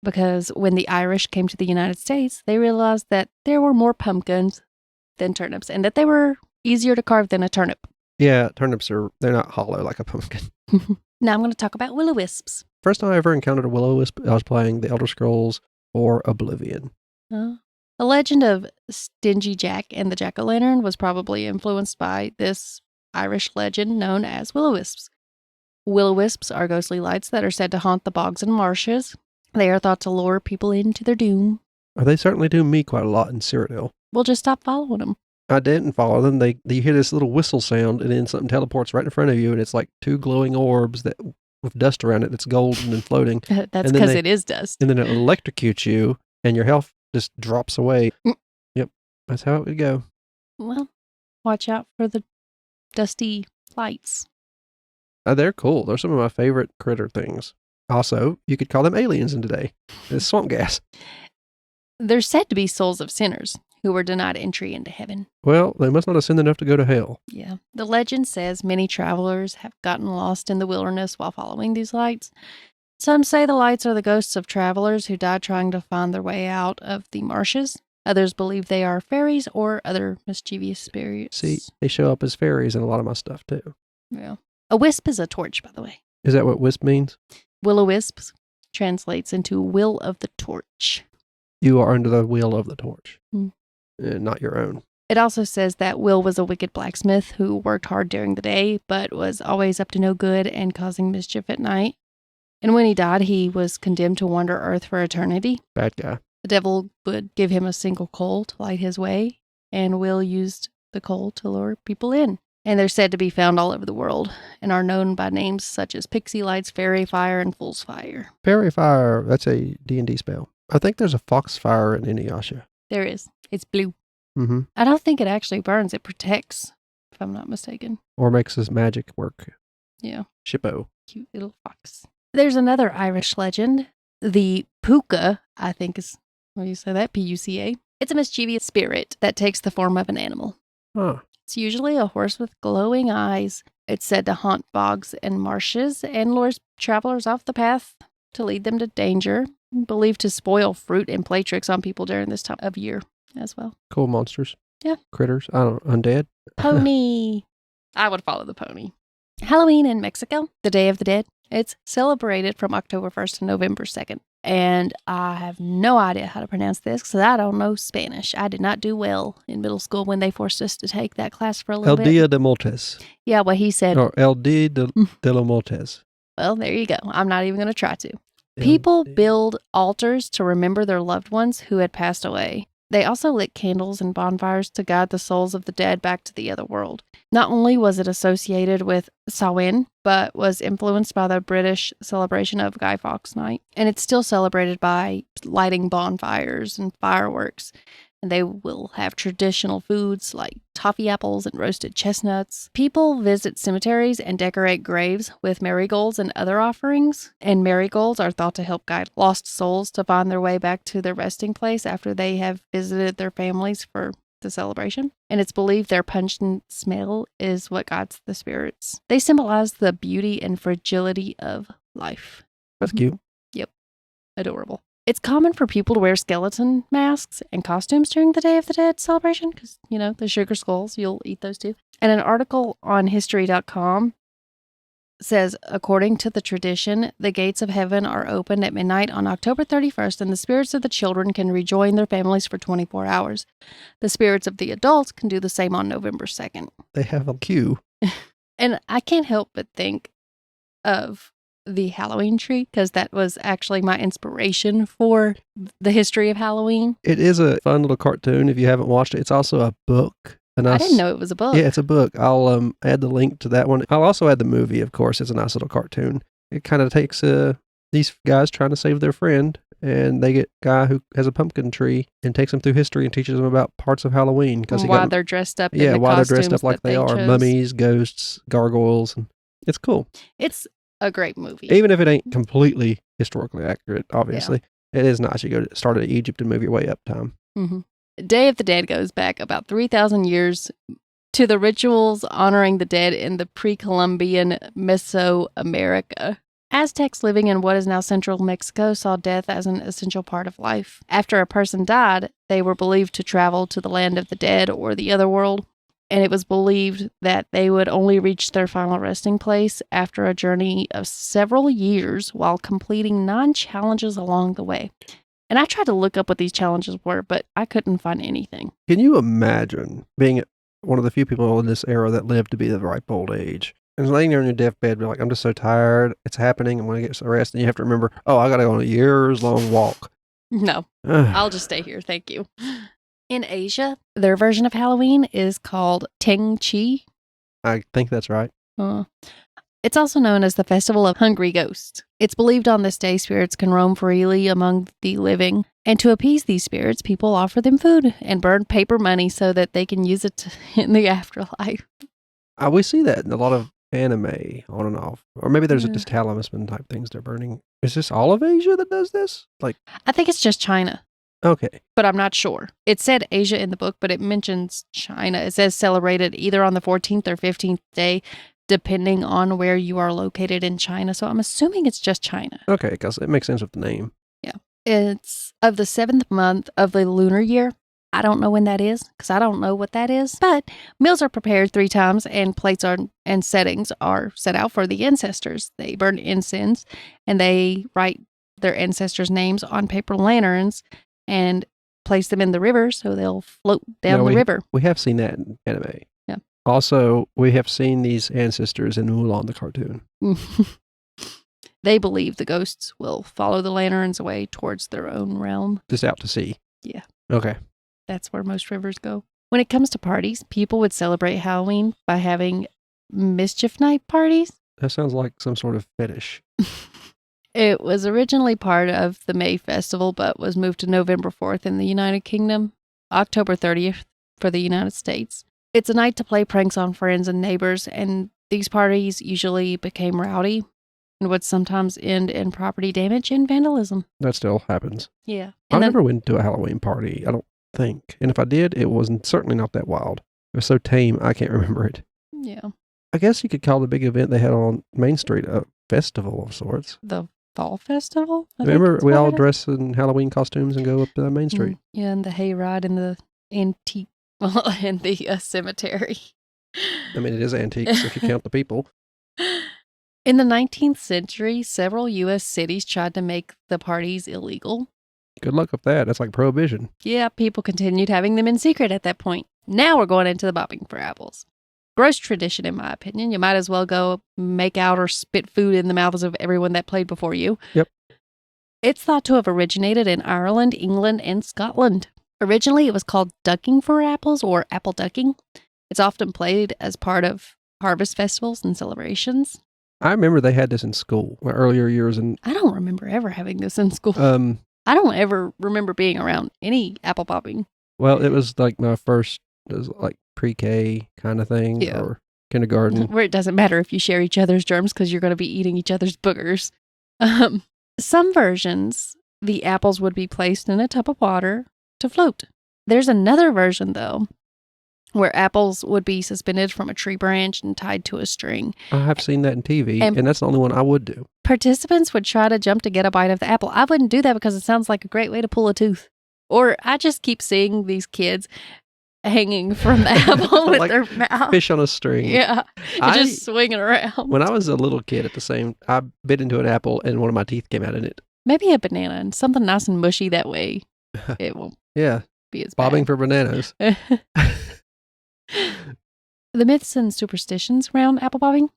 A: Because when the Irish came to the United States, they realized that there were more pumpkins than turnips and that they were easier to carve than a turnip.
B: Yeah, turnips they're not hollow like a pumpkin.
A: Now I'm going to talk about will-o'-wisps.
B: First time I ever encountered a will-o'-wisp, I was playing the Elder Scrolls or Oblivion.
A: The legend of Stingy Jack and the Jack-o'-lantern was probably influenced by this Irish legend known as will-o'-wisps. Will-o'-wisps are ghostly lights that are said to haunt the bogs and marshes. They are thought to lure people into their doom.
B: They certainly do me quite a lot in Cyrodiil.
A: We'll just stop following them.
B: I didn't follow them. You hear this little whistle sound, and then something teleports right in front of you, and it's like 2 glowing orbs that with dust around it that's golden and floating.
A: That's because it is dust.
B: And then it electrocutes you, and your health just drops away. Yep, that's how it would go.
A: Well, watch out for the dusty lights.
B: They're cool. They're some of my favorite critter things. Also, you could call them aliens in today. It's swamp gas.
A: They're said to be souls of sinners who were denied entry into heaven.
B: Well, they must not have sinned enough to go to hell.
A: Yeah. The legend says many travelers have gotten lost in the wilderness while following these lights. Some say the lights are the ghosts of travelers who died trying to find their way out of the marshes. Others believe they are fairies or other mischievous spirits.
B: See, they show up as fairies in a lot of my stuff, too.
A: Yeah. A wisp is a torch, by the way.
B: Is that what wisp means?
A: Will-o'-wisp translates into will of the torch.
B: You are under the will of the torch, not your own.
A: It also says that Will was a wicked blacksmith who worked hard during the day, but was always up to no good and causing mischief at night. And when he died, he was condemned to wander Earth for eternity.
B: Bad guy.
A: The devil would give him a single coal to light his way, and Will used the coal to lure people in. And they're said to be found all over the world and are known by names such as Pixie Lights, Fairy Fire, and Fool's Fire.
B: Fairy Fire, that's a D&D spell. I think there's a Foxfire in Inuyasha.
A: There is. It's blue.
B: Mm-hmm.
A: I don't think it actually burns. It protects, if I'm not mistaken.
B: Or makes his magic work.
A: Yeah.
B: Shippo.
A: Cute little fox. There's another Irish legend. The puka, I think is, what do you say that? P-U-C-A. It's a mischievous spirit that takes the form of an animal.
B: Huh.
A: It's usually a horse with glowing eyes. It's said to haunt bogs and marshes and lures travelers off the path to lead them to danger. Believed to spoil fruit and play tricks on people during this time of year as well.
B: Cool monsters.
A: Yeah.
B: Critters. I don't know. Undead.
A: Pony. I would follow the pony. Halloween in Mexico, the Day of the Dead. It's celebrated from October 1st to November 2nd. And I have no idea how to pronounce this because I don't know Spanish. I did not do well in middle school when they forced us to take that class for a little
B: El
A: bit.
B: Dia de Muertos.
A: Yeah, what he said.
B: Or El Dia de los Muertos.
A: Well, there you go. I'm not even going to try to. People build altars to remember their loved ones who had passed away. They also lit candles and bonfires to guide the souls of the dead back to the other world. Not only was it associated with Samhain, but was influenced by the British celebration of Guy Fawkes Night. And it's still celebrated by lighting bonfires and fireworks. And they will have traditional foods like toffee apples and roasted chestnuts. People visit cemeteries and decorate graves with marigolds and other offerings. And marigolds are thought to help guide lost souls to find their way back to their resting place after they have visited their families for the celebration. And it's believed their pungent smell is what guides the spirits. They symbolize the beauty and fragility of life.
B: That's cute.
A: Yep. Adorable. It's common for people to wear skeleton masks and costumes during the Day of the Dead celebration because, you know, the sugar skulls, you'll eat those too. And an article on history.com says, according to the tradition, the gates of heaven are opened at midnight on October 31st and the spirits of the children can rejoin their families for 24 hours. The spirits of the adults can do the same on November 2nd.
B: They have a queue.
A: And I can't help but think of the Halloween tree because that was actually my inspiration for the history of Halloween.
B: It is a fun little cartoon if you haven't watched it. It's also a book.
A: I didn't know it was a book.
B: Yeah, it's a book. I'll add the link to that one. I'll also add the movie, of course. It's a nice little cartoon. It kind of takes these guys trying to save their friend, and they get a guy who has a pumpkin tree and takes them through history and teaches them about parts of Halloween.
A: Why they're dressed up in the
B: why they're dressed up
A: costumes
B: like
A: that
B: they are.
A: chose.
B: Mummies, ghosts, gargoyles. And it's cool.
A: It's a great movie.
B: Even if it ain't completely historically accurate, obviously. It is nice. You start at Egypt and move your way up time.
A: Mm-hmm. Day of the Dead goes back about 3,000 years to the rituals honoring the dead in the pre-Columbian Mesoamerica. Aztecs living in what is now central Mexico saw death as an essential part of life. After a person died, they were believed to travel to the land of the dead or the other world, and it was believed that they would only reach their final resting place after a journey of several years while completing 9 challenges along the way. And I tried to look up what these challenges were, but I couldn't find anything.
B: Can you imagine being one of the few people in this era that lived to be the ripe old age? And laying there on your deathbed, be like, I'm just so tired. It's happening. I'm going to get some rest. And you have to remember, I got to go on a years-long walk.
A: No, I'll just stay here. Thank you. In Asia, their version of Halloween is called Teng Chi.
B: I think that's right.
A: It's also known as the Festival of Hungry Ghosts. It's believed on this day spirits can roam freely among the living. And to appease these spirits, people offer them food and burn paper money so that they can use it in the afterlife.
B: We see that in a lot of anime on and off. Or maybe there's just talisman type things they're burning. Is this all of Asia that does this?
A: I think it's just China.
B: Okay.
A: But I'm not sure. It said Asia in the book, but it mentions China. It says celebrated either on the 14th or 15th day, depending on where you are located in China. So I'm assuming it's just China.
B: Okay, because it makes sense with the name.
A: Yeah. It's of the 7th month of the lunar year. I don't know when that is because I don't know what that is. But meals are prepared 3 times and plates and settings are set out for the ancestors. They burn incense and they write their ancestors' names on paper lanterns and place them in the river so they'll float down the river.
B: We have seen that in anime.
A: Yeah.
B: Also, we have seen these ancestors in Mulan, the cartoon.
A: They believe the ghosts will follow the lanterns away towards their own realm.
B: Just out to sea.
A: Yeah.
B: Okay.
A: That's where most rivers go. When it comes to parties, people would celebrate Halloween by having mischief night parties.
B: That sounds like some sort of fetish.
A: It was originally part of the May Festival, but was moved to November 4th in the United Kingdom, October 30th for the United States. It's a night to play pranks on friends and neighbors, and these parties usually became rowdy and would sometimes end in property damage and vandalism.
B: That still happens.
A: Yeah.
B: I never went to a Halloween party, I don't think. And if I did, it wasn't certainly not that wild. It was so tame, I can't remember it.
A: Yeah.
B: I guess you could call the big event they had on Main Street a festival of sorts.
A: The Fall Festival?
B: Remember, we all dress in Halloween costumes and go up to Main Street.
A: Yeah, and the hayride and the antique, and the cemetery.
B: I mean, it is antiques if you count the people.
A: In the 19th century, several U.S. cities tried to make the parties illegal.
B: Good luck with that. That's like prohibition.
A: Yeah, people continued having them in secret at that point. Now we're going into the bobbing for apples. Gross tradition, in my opinion. You might as well go make out or spit food in the mouths of everyone that played before you.
B: Yep.
A: It's thought to have originated in Ireland, England, and Scotland. Originally, it was called ducking for apples or apple ducking. It's often played as part of harvest festivals and celebrations.
B: I remember they had this in school, my earlier years. And
A: I don't remember ever having this in school. I don't ever remember being around any apple popping.
B: Well, it was like my first, it was like pre-K kind of thing,
A: Yeah.
B: or kindergarten.
A: Where it doesn't matter if you share each other's germs because you're going to be eating each other's boogers. Some versions, the apples would be placed in a tub of water to float. There's another version, though, where apples would be suspended from a tree branch and tied to a string.
B: I have seen that in TV, and that's the only one I would do.
A: Participants would try to jump to get a bite of the apple. I wouldn't do that because it sounds like a great way to pull a tooth. Or I just keep seeing these kids hanging from the apple with
B: like
A: their mouth.
B: Fish on a string.
A: Yeah, just swinging around.
B: When I was a little kid I bit into an apple and one of my teeth came out in it.
A: Maybe a banana and something nice and mushy that way. It won't be as
B: bobbing
A: bad.
B: for bananas.
A: The myths and superstitions around apple bobbing.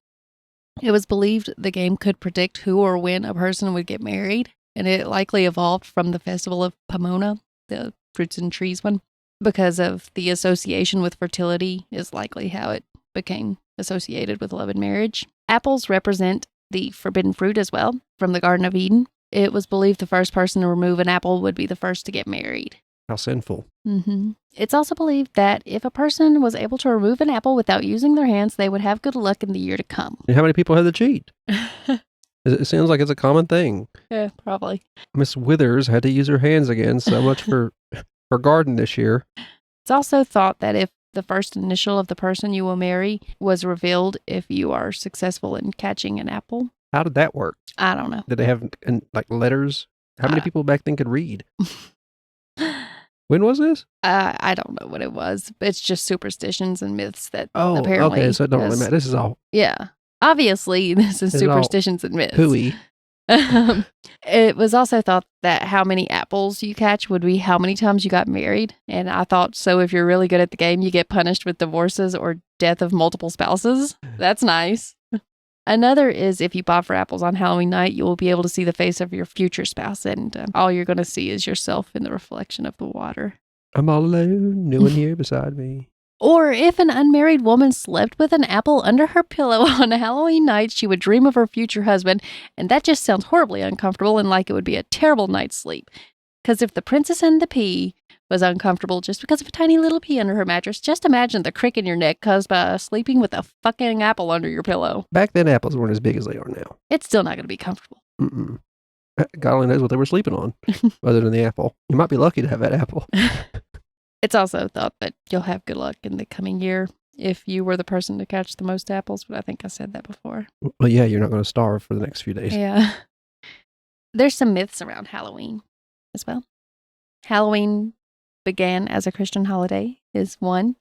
A: It was believed the game could predict who or when a person would get married, and it likely evolved from the festival of Pomona, the fruits and trees one, because of the association with fertility is likely how it became associated with love and marriage. Apples represent the forbidden fruit as well, from the Garden of Eden. It was believed the first person to remove an apple would be the first to get married.
B: How sinful.
A: Mm-hmm. It's also believed that if a person was able to remove an apple without using their hands, they would have good luck in the year to come.
B: And how many people had to cheat? It sounds like it's a common thing.
A: Yeah, probably.
B: Miss Withers had to use her hands again. So much for her garden this year.
A: It's also thought that if the first initial of the person you will marry was revealed if you are successful in catching an apple.
B: How did that work?
A: I don't know.
B: Did they have like letters? How many people back then could read? When was this?
A: I don't know what it was. It's just superstitions and myths that
B: apparently. Okay, so it don't really matter. This is all.
A: Yeah. Obviously, this is superstitions and myths.
B: Hooey.
A: It was also thought that how many apples you catch would be how many times you got married. And I thought, so if you're really good at the game, you get punished with divorces or death of multiple spouses. That's nice. Another is if you bob for apples on Halloween night, you will be able to see the face of your future spouse, and all you're going to see is yourself in the reflection of the water.
B: I'm all alone, no one here beside me.
A: Or if an unmarried woman slept with an apple under her pillow on a Halloween night, she would dream of her future husband, and that just sounds horribly uncomfortable and like it would be a terrible night's sleep. Because if the princess and the pea was uncomfortable just because of a tiny little pea under her mattress, just imagine the crick in your neck caused by sleeping with a fucking apple under your pillow.
B: Back then, apples weren't as big as they are now.
A: It's still not going to be comfortable.
B: Mm-mm. God only knows what they were sleeping on, other than the apple. You might be lucky to have that apple.
A: It's also thought that you'll have good luck in the coming year if you were the person to catch the most apples, but I think I said that before.
B: Well, yeah, you're not going to starve for the next few days.
A: Yeah. There's some myths around Halloween as well. Halloween began as a Christian holiday is one.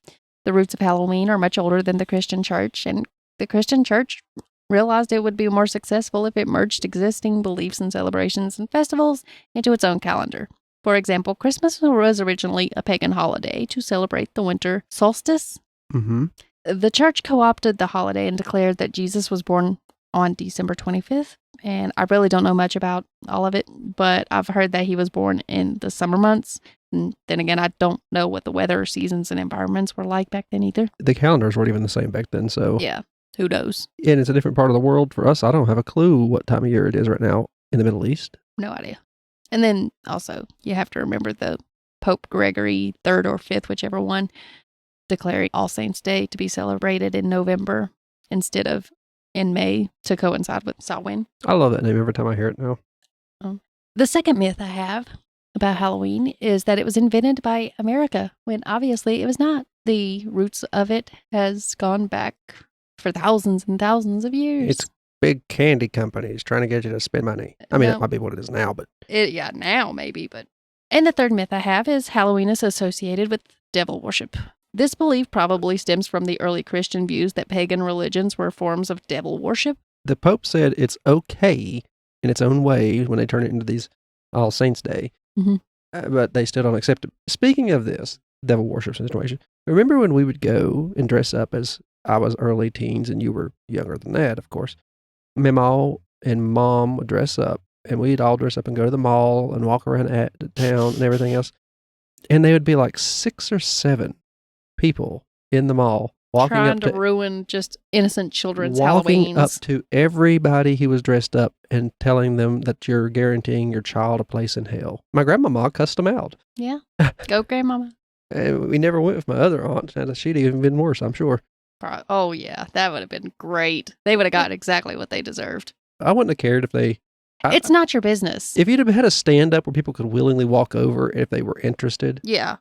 A: The roots of Halloween are much older than the Christian church, and the Christian church realized it would be more successful if it merged existing beliefs and celebrations and festivals into its own calendar. For example, Christmas was originally a pagan holiday to celebrate the winter solstice.
B: Mm-hmm.
A: The church co-opted the holiday and declared that Jesus was born on December 25th. And I really don't know much about all of it, but I've heard that he was born in the summer months. And then again, I don't know what the weather, seasons, and environments were like back then either.
B: The calendars weren't even the same back then, so.
A: Yeah, who knows?
B: And it's a different part of the world for us. I don't have a clue what time of year it is right now in the Middle East.
A: No idea. And then also, you have to remember the Pope Gregory III or V, whichever one, declaring All Saints' Day to be celebrated in November instead of in May to coincide with Samhain.
B: I love that name every time I hear it now.
A: The second myth I have about Halloween is that it was invented by America, when obviously it was not. The roots of it has gone back for thousands and thousands of years.
B: It's big candy companies trying to get you to spend money. I mean, that might be what it is now, but.
A: Now maybe, but. And the third myth I have is Halloween is associated with devil worship. This belief probably stems from the early Christian views that pagan religions were forms of devil worship.
B: The Pope said it's okay in its own way when they turn it into these All Saints' Day, but they still don't accept it. Speaking of this devil worship situation, remember when we would go and dress up as I was early teens and you were younger than that, of course. Mama and Mom would dress up, and we'd all dress up and go to the mall and walk around at the town and everything else. And they would be like 6 or 7 people in the mall walking
A: trying
B: up
A: to ruin just innocent children's
B: walking
A: Halloweens.
B: up to everybody who was dressed up and telling them that you're guaranteeing your child a place in hell. My grandmama cussed them out.
A: Yeah, go grandmama.
B: And we never went with my other aunt, and she'd even been worse, I'm sure.
A: Oh yeah, that would have been great. They would have got exactly what they deserved.
B: I wouldn't have cared if they...
A: It's not your business.
B: If you'd have had a stand-up where people could willingly walk over if they were interested.
A: Yeah.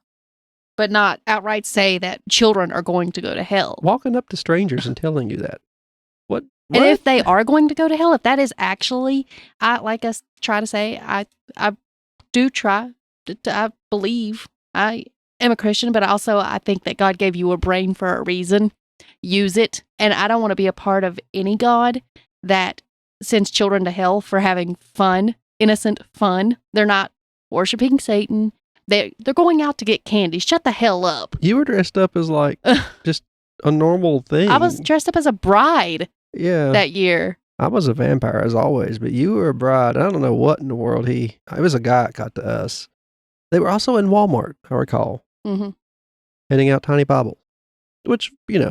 A: But not outright say that children are going to go to hell.
B: Walking up to strangers and telling you that. What?
A: And if they are going to go to hell, if that is actually, I try to say, I do try, I believe, I am a Christian, but also I think that God gave you a brain for a reason. Use it. And I don't want to be a part of any God that sends children to hell for having fun, innocent fun. They're not worshiping Satan. They're going out to get candy. Shut the hell up.
B: You were dressed up as like just a normal thing.
A: I was dressed up as a bride that year.
B: I was a vampire as always, but you were a bride. I don't know what in the world it was a guy that got to us. They were also in Walmart, I recall, handing out tiny baubles, which, at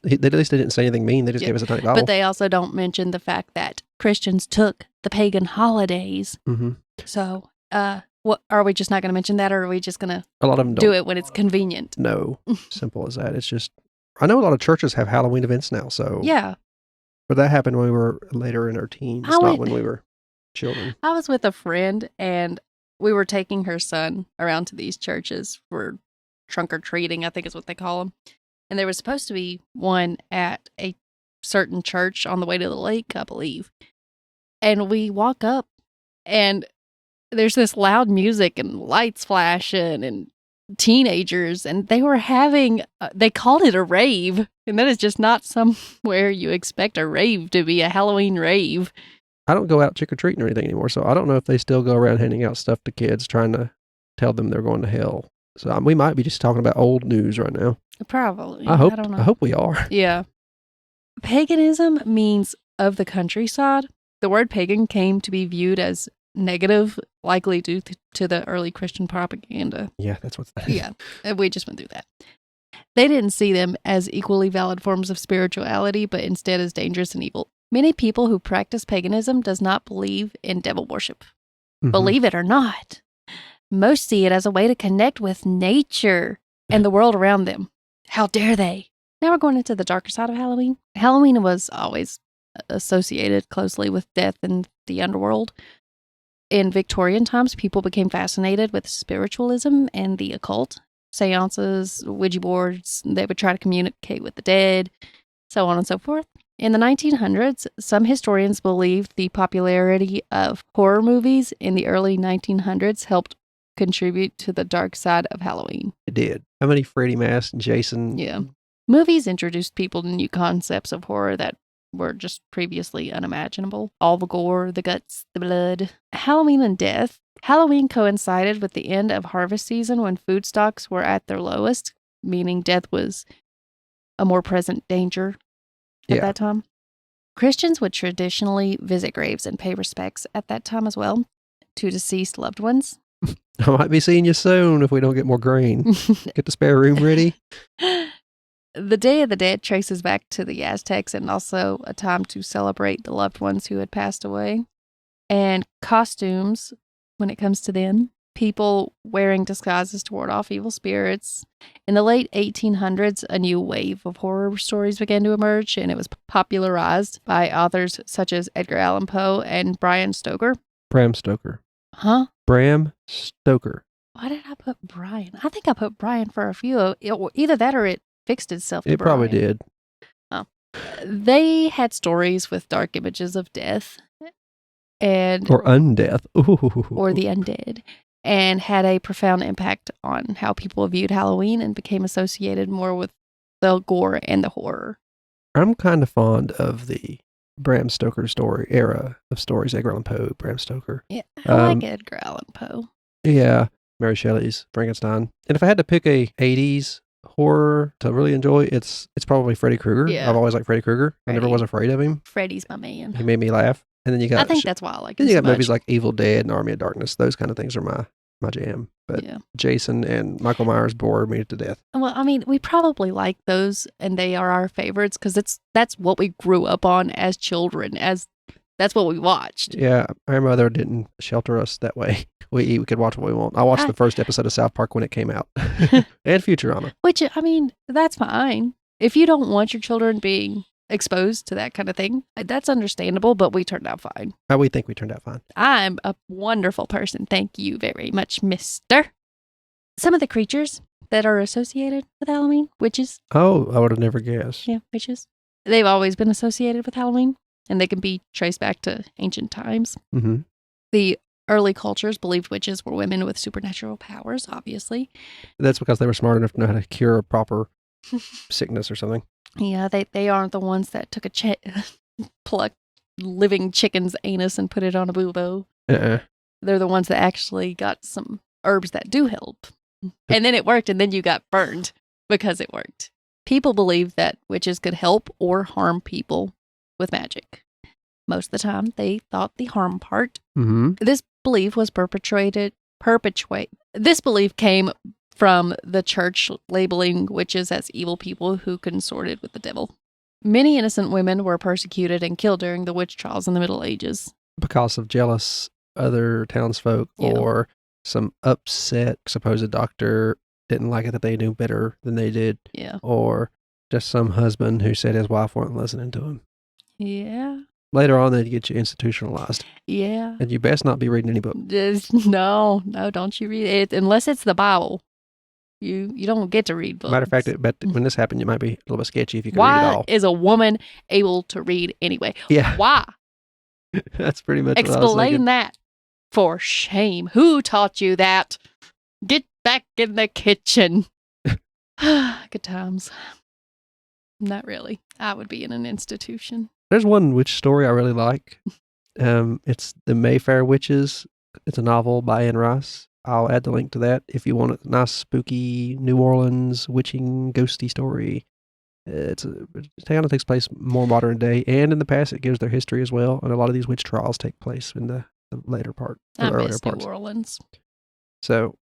B: least they didn't say anything mean. They just gave us a tiny bauble.
A: But they also don't mention the fact that Christians took the pagan holidays. So, what are we just not going to mention that, or are we just going to
B: a lot of them
A: do it when it's convenient?
B: No, simple as that. It's just, I know a lot of churches have Halloween events now, so.
A: Yeah.
B: But that happened when we were later in our teens, not when we were children.
A: I was with a friend, and we were taking her son around to these churches for trunk or treating, I think is what they call them. And there was supposed to be one at a certain church on the way to the lake, I believe. And we walk up, and there's this loud music and lights flashing and teenagers, and they were having, they called it a rave. And that is just not somewhere you expect a rave to be, a Halloween rave.
B: I don't go out trick-or-treating or anything anymore, so I don't know if they still go around handing out stuff to kids trying to tell them they're going to hell. So we might be just talking about old news right now.
A: Probably.
B: I
A: don't know.
B: I hope we are.
A: Yeah. Paganism means of the countryside. The word pagan came to be viewed as negative, likely due to the early Christian propaganda.
B: Yeah, that's what's...
A: Yeah, we just went through that. They didn't see them as equally valid forms of spirituality, but instead as dangerous and evil. Many people who practice paganism does not believe in devil worship. Believe it or not. Most see it as a way to connect with nature and the world around them. How dare they? Now we're going into the darker side of Halloween. Halloween was always associated closely with death and the underworld. In Victorian times, people became fascinated with spiritualism and the occult. Seances, Ouija boards, they would try to communicate with the dead, so on and so forth. In the 1900s, some historians believed the popularity of horror movies in the early 1900s helped contribute to the dark side of Halloween.
B: It did. How many Freddy masks and Jason?
A: Yeah. Movies introduced people to new concepts of horror that were just previously unimaginable. All the gore, the guts, the blood. Halloween and death. Halloween coincided with the end of harvest season when food stocks were at their lowest, meaning death was a more present danger at that time. Christians would traditionally visit graves and pay respects at that time as well to deceased loved ones.
B: I might be seeing you soon if we don't get more grain. Get the spare room ready.
A: The Day of the Dead traces back to the Aztecs and also a time to celebrate the loved ones who had passed away. And costumes, when it comes to them, people wearing disguises to ward off evil spirits. In the late 1800s, a new wave of horror stories began to emerge, and it was popularized by authors such as Edgar Allan Poe and Bram Stoker.
B: Bram Stoker.
A: Huh?
B: Bram Stoker.
A: Why did I put Brian? I think I put Brian for a few. Either that or it fixed itself to
B: It probably
A: Brian.
B: did.
A: Oh. They had stories with dark images of death and
B: Or undeath. Ooh.
A: or the undead, and had a profound impact on how people viewed Halloween and became associated more with the gore and the horror.
B: I'm kind of fond of the Bram Stoker story era of stories. Edgar Allan Poe, Bram Stoker.
A: Yeah, I like Edgar Allan Poe.
B: Yeah, Mary Shelley's Frankenstein. And if I had to pick a 80s horror to really enjoy, it's probably Freddy Krueger.
A: Yeah.
B: I've always liked Freddy Krueger. I never
A: Freddy.
B: was afraid of him.
A: Freddy's my man.
B: He made me laugh. And then you got
A: I think that's why I like
B: then
A: him
B: you
A: so
B: got movies
A: much.
B: like Evil Dead and Army of Darkness. Those kind of things are my jam. But
A: Yeah.
B: Jason and Michael Myers bore me to death.
A: Well, I mean, we probably like those, and they are our favorites because that's what we grew up on as children. That's what we watched.
B: Yeah, our mother didn't shelter us that way. We could watch what we want. I watched the first episode of South Park when it came out, and Futurama.
A: Which, I mean, that's fine. If you don't want your children being exposed to that kind of thing, that's understandable, but we turned out fine.
B: We think we turned out fine.
A: I'm a wonderful person. Thank you very much, mister. Some of the creatures that are associated with Halloween, witches.
B: Oh, I would have never guessed.
A: Yeah, witches. They've always been associated with Halloween, and they can be traced back to ancient times.
B: Mm-hmm.
A: The early cultures believed witches were women with supernatural powers, obviously.
B: That's because they were smart enough to know how to cure a proper sickness or something.
A: Yeah, they aren't the ones that took a plucked living chicken's anus and put it on a bubo.
B: Uh-uh.
A: They're the ones that actually got some herbs that do help. And then it worked, and then you got burned because it worked. People believed that witches could help or harm people with magic. Most of the time, they thought the harm part.
B: Mm-hmm.
A: This belief was This belief came from the church labeling witches as evil people who consorted with the devil. Many innocent women were persecuted and killed during the witch trials in the Middle Ages.
B: Because of jealous other townsfolk or some upset supposed doctor didn't like it that they knew better than they did.
A: Yeah.
B: Or just some husband who said his wife wasn't listening to him.
A: Yeah.
B: Later on, they'd get you institutionalized.
A: Yeah.
B: And you best not be reading any book.
A: No, don't you read it unless it's the Bible. You don't get to read books.
B: Matter of fact, when this happened, you might be a little bit sketchy if you could read it all.
A: Why is a woman able to read anyway?
B: Yeah.
A: Why?
B: That's pretty much what I was
A: Explain
B: thinking.
A: that. For shame. Who taught you that? Get back in the kitchen. Good times. Not really. I would be in an institution.
B: There's one witch story I really like. It's The Mayfair Witches. It's a novel by Anne Rice. I'll add the link to that if you want a nice, spooky New Orleans witching, ghosty story. It kind of takes place more modern day, and in the past it gives their history as well. And a lot of these witch trials take place in the later part,
A: I
B: earlier
A: miss
B: parts.
A: New Orleans.
B: So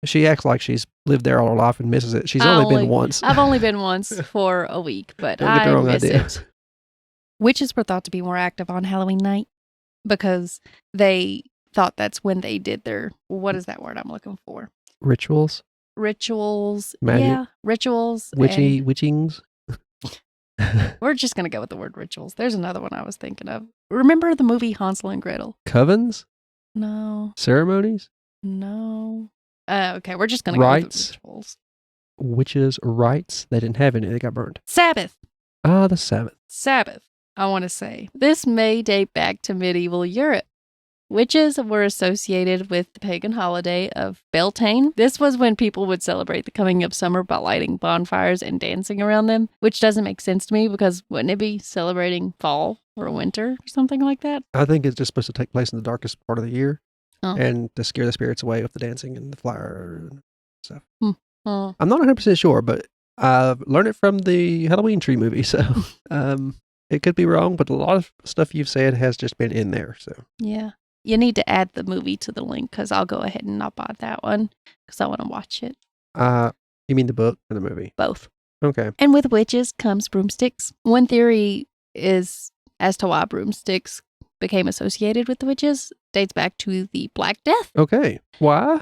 B: she acts like she's lived there all her life and misses it. She's only been once.
A: I've only been once for a week, but
B: Don't get the
A: I
B: wrong
A: miss
B: idea.
A: it. Witches were thought to be more active on Halloween night because they thought that's when they did their, what is that word I'm looking for?
B: Rituals,
A: Rituals.
B: Magic.
A: Yeah, rituals.
B: witchings.
A: We're just going to go with the word rituals. There's another one I was thinking of. Remember the movie Hansel and Gretel?
B: Covens,
A: No.
B: ceremonies,
A: No. Okay, we're just going to go with
B: Rites.
A: the rituals.
B: witches' rites. They didn't have any. They got burned.
A: Sabbath.
B: Ah, the Sabbath.
A: Sabbath, I want to say. This may date back to medieval Europe. Witches were associated with the pagan holiday of Beltane. This was when people would celebrate the coming of summer by lighting bonfires and dancing around them, which doesn't make sense to me because wouldn't it be celebrating fall or winter or something like that?
B: I think it's just supposed to take place in the darkest part of the year
A: Oh.
B: and to scare the spirits away with the dancing and the fire and stuff.
A: Oh.
B: I'm not 100% sure, but I've learned it from the Halloween tree movie. So It could be wrong, but a lot of stuff you've said has just been in there. So
A: Yeah. You need to add the movie to the link because I'll go ahead and not buy that one because I want to watch it.
B: You mean the book or the movie?
A: Both.
B: Okay.
A: And with witches comes broomsticks. One theory is as to why broomsticks became associated with the witches dates back to the Black Death.
B: Okay. Why?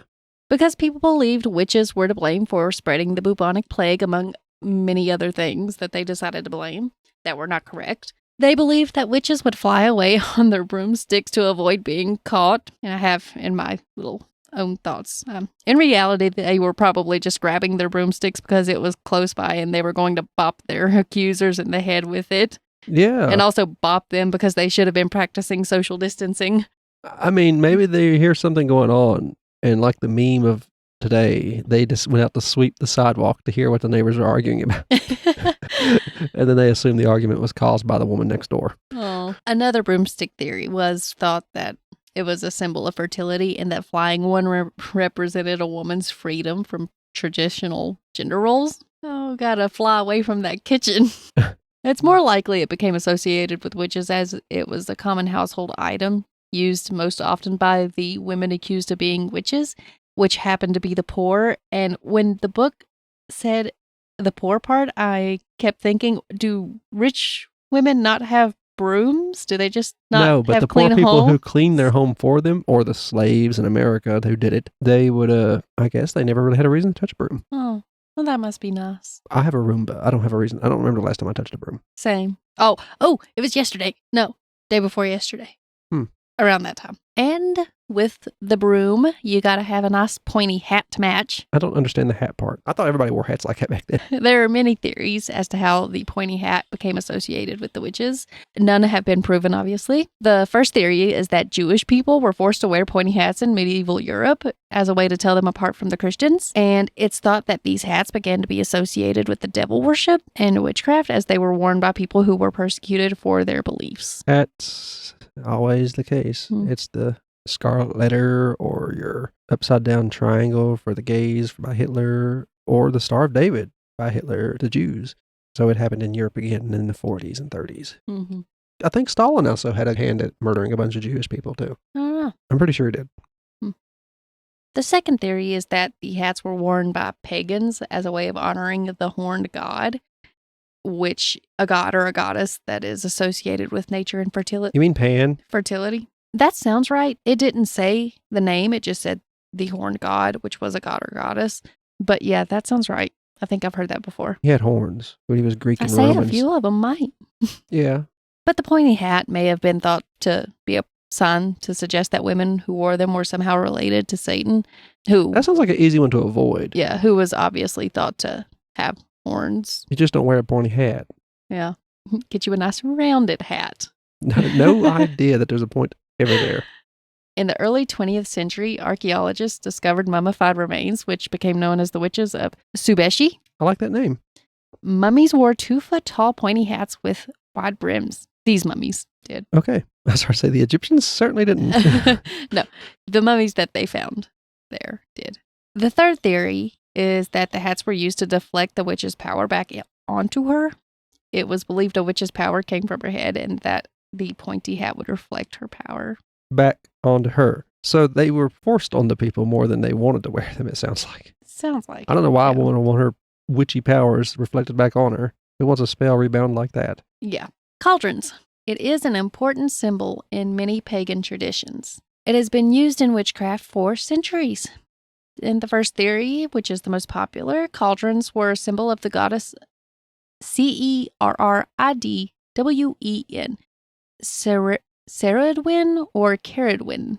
A: Because people believed witches were to blame for spreading the bubonic plague, among many other things that they decided to blame that were not correct. They believed that witches would fly away on their broomsticks to avoid being caught. And I have in my little own thoughts. In reality, they were probably just grabbing their broomsticks because it was close by and they were going to bop their accusers in the head with it.
B: Yeah.
A: And also bop them because they should have been practicing social distancing.
B: I mean, maybe they hear something going on, and like the meme of today, they just went out to sweep the sidewalk to hear what the neighbors are arguing about. And then they assumed the argument was caused by the woman next door.
A: Oh. Another broomstick theory was thought that it was a symbol of fertility and that flying one represented a woman's freedom from traditional gender roles. Oh, gotta fly away from that kitchen. It's more likely it became associated with witches as it was a common household item used most often by the women accused of being witches, which happened to be the poor. And when the book said the poor part, I kept thinking, do rich women not have brooms? Do they just not
B: No, but
A: have
B: the poor
A: clean
B: people who
A: homes?
B: cleaned their home for them, or the slaves in America who did it, they would, I guess they never really had a reason to touch a broom.
A: Oh, well, that must be nice.
B: I have a Roomba. I don't have a reason. I don't remember the last time I touched a broom.
A: Same. Oh, it was yesterday. No, day before yesterday. Around that time. And with the broom, you got to have a nice pointy hat to match.
B: I don't understand the hat part. I thought everybody wore hats like that back then.
A: There are many theories as to how the pointy hat became associated with the witches. None have been proven, obviously. The first theory is that Jewish people were forced to wear pointy hats in medieval Europe as a way to tell them apart from the Christians. And it's thought that these hats began to be associated with the devil worship and witchcraft as they were worn by people who were persecuted for their beliefs.
B: That's always the case. It's the scarlet letter or your upside down triangle for the gays by Hitler, or the Star of David by Hitler to Jews. So it happened in Europe again in the 40s and 30s.
A: Mm-hmm.
B: I think Stalin also had a hand at murdering a bunch of Jewish people too.
A: I don't know.
B: I'm pretty sure he did.
A: The second theory is that the hats were worn by pagans as a way of honoring the horned god, which a god or a goddess that is associated with nature and fertility.
B: You mean Pan?
A: Fertility. That sounds right. It didn't say the name. It just said the horned god, which was a god or goddess. But yeah, that sounds right. I think I've heard that before.
B: He had horns when he was Greek
A: I
B: and
A: say
B: Romans.
A: a few of them might.
B: Yeah.
A: But the pointy hat may have been thought to be a sign to suggest that women who wore them were somehow related to Satan, who...
B: That sounds like an easy one to avoid.
A: Yeah, who was obviously thought to have horns.
B: You just don't wear a pointy hat.
A: Yeah. Get you a nice rounded hat.
B: No idea that there's a point ever there.
A: In the early 20th century, archaeologists discovered mummified remains, which became known as the witches of Subeshi.
B: I like that name.
A: Mummies wore 2-foot-tall pointy hats with wide brims. These mummies did.
B: Okay. I was going to say the Egyptians certainly didn't.
A: No, the mummies that they found there did. The third theory is that the hats were used to deflect the witch's power back onto her. It was believed a witch's power came from her head and that the pointy hat would reflect her power.
B: Back onto her. So they were forced on the people more than they wanted to wear them, it sounds like.
A: Sounds like
B: I don't know why a
A: yeah.
B: woman would want her witchy powers reflected back on her. Who wants a spell rebound like that?
A: Yeah. Cauldrons. It is an important symbol in many pagan traditions. It has been used in witchcraft for centuries. In the first theory, which is the most popular, cauldrons were a symbol of the goddess Cerridwen, Cerridwen or Cerridwen?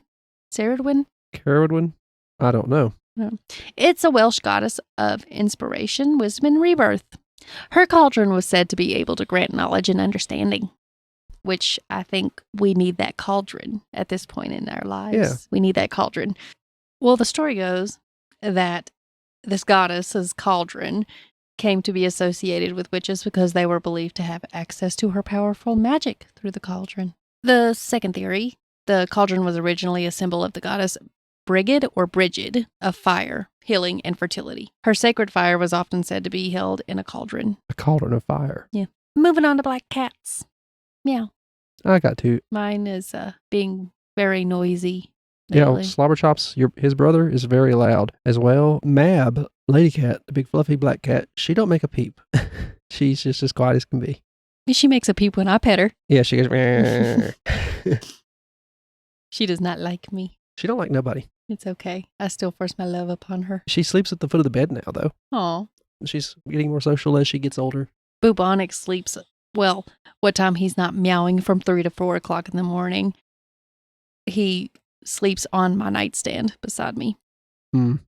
A: Cerridwen?
B: Cerridwen? I don't know.
A: It's a Welsh goddess of inspiration, wisdom, and rebirth. Her cauldron was said to be able to grant knowledge and understanding, which I think we need that cauldron at this point in our lives.
B: Yeah.
A: We need that cauldron. Well, the story goes that this goddess's cauldron came to be associated with witches because they were believed to have access to her powerful magic through the cauldron. The second theory, the cauldron was originally a symbol of the goddess Brigid or Brigid of fire, healing, and fertility. Her sacred fire was often said to be held in a cauldron.
B: A cauldron of fire.
A: Yeah. Moving on to black cats. Meow.
B: I got two.
A: Mine is being very noisy
B: Yeah,
A: lately.
B: Slobberchops, his brother, is very loud as well. Mab, lady cat, the big fluffy black cat, she don't make a peep. She's just as quiet as can be.
A: She makes a peep when I pet her.
B: Yeah, she goes.
A: She does not like me.
B: She don't like nobody.
A: It's okay. I still force my love upon her.
B: She sleeps at the foot of the bed now, though.
A: Aw.
B: She's getting more social as she gets older.
A: Bubonic sleeps, well, what time he's not meowing from 3 to 4 o'clock in the morning. He sleeps on my nightstand beside me and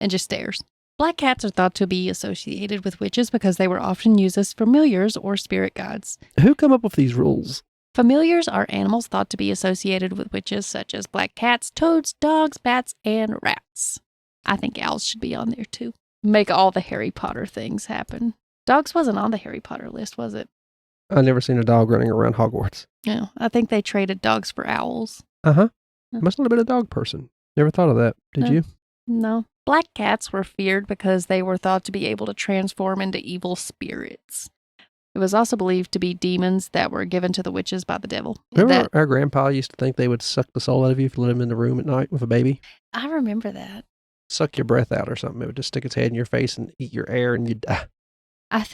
A: just stares. Black cats are thought to be associated with witches because they were often used as familiars or spirit guides.
B: Who come up with these rules?
A: Familiars are animals thought to be associated with witches, such as black cats, toads, dogs, bats, and rats. I think owls should be on there too. Make all the Harry Potter things happen. Dogs wasn't on the Harry Potter list, was it?
B: I've never seen a dog running around Hogwarts.
A: No, I think they traded dogs for owls.
B: Uh-huh. Must not have been a dog person. Never thought of that. Did you?
A: No. Black cats were feared because they were thought to be able to transform into evil spirits. It was also believed to be demons that were given to the witches by the devil.
B: Remember our grandpa used to think they would suck the soul out of you if you let him in the room at night with a baby?
A: I remember that.
B: Suck your breath out or something. It would just stick its head in your face and eat your air and you'd die.
A: I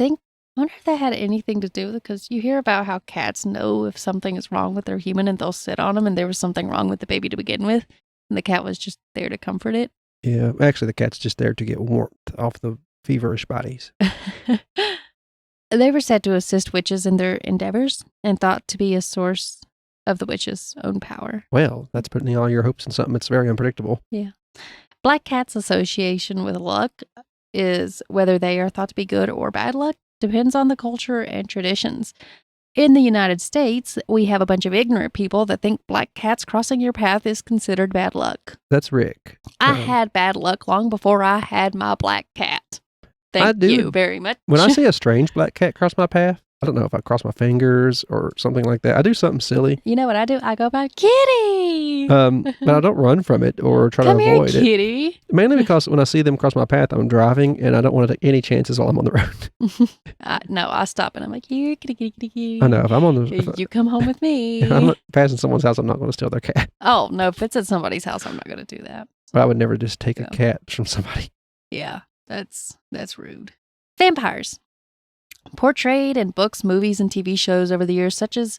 A: wonder if that had anything to do with it, because you hear about how cats know if something is wrong with their human and they'll sit on them, and there was something wrong with the baby to begin with, and the cat was just there to comfort it.
B: Yeah, actually the cat's just there to get warmth off the feverish bodies.
A: They were said to assist witches in their endeavors and thought to be a source of the witches' own power.
B: Well, that's putting all your hopes in something that's very unpredictable.
A: Yeah. Black cats' association with luck is whether they are thought to be good or bad luck depends on the culture and traditions. In the United States, we have a bunch of ignorant people that think black cats crossing your path is considered bad luck.
B: That's Rick.
A: I had bad luck long before I had my black cat. Thank you very much.
B: When I see a strange black cat cross my path, I don't know if I cross my fingers or something like that. I do something silly.
A: You know what I do? I go by Kitty.
B: But I don't run from it or try
A: Come
B: to
A: here,
B: avoid
A: Kitty.
B: it. Mainly because when I see them cross my path, I'm driving and I don't want to take any chances while I'm on the road.
A: No, I stop and I'm like, here, kitty, kitty, kitty, kitty.
B: I know. If I'm on the...
A: You come home with me.
B: If I'm passing someone's house, I'm not going to steal their cat.
A: Oh, no. If it's at somebody's house, I'm not going to do that.
B: But I would never just take a cat from somebody.
A: Yeah, that's rude. Vampires. Portrayed in books, movies, and TV shows over the years, such as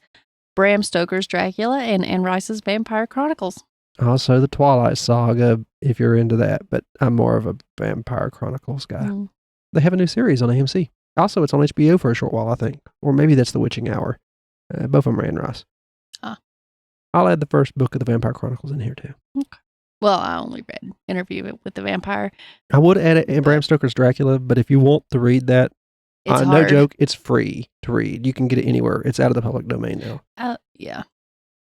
A: Bram Stoker's Dracula and Anne Rice's Vampire Chronicles.
B: Also, the Twilight Saga, if you're into that. But I'm more of a Vampire Chronicles guy. They have a new series on AMC. Also, it's on HBO for a short while, I think. Or maybe that's The Witching Hour. Both of them are Anne Rice. I'll add the first book of the Vampire Chronicles in here, too.
A: Okay. Well, I only read Interview with the Vampire.
B: I would add it in Bram Stoker's Dracula, but if you want to read that,
A: it's
B: no joke, it's free to read. You can get it anywhere. It's out of the public domain now.
A: Yeah.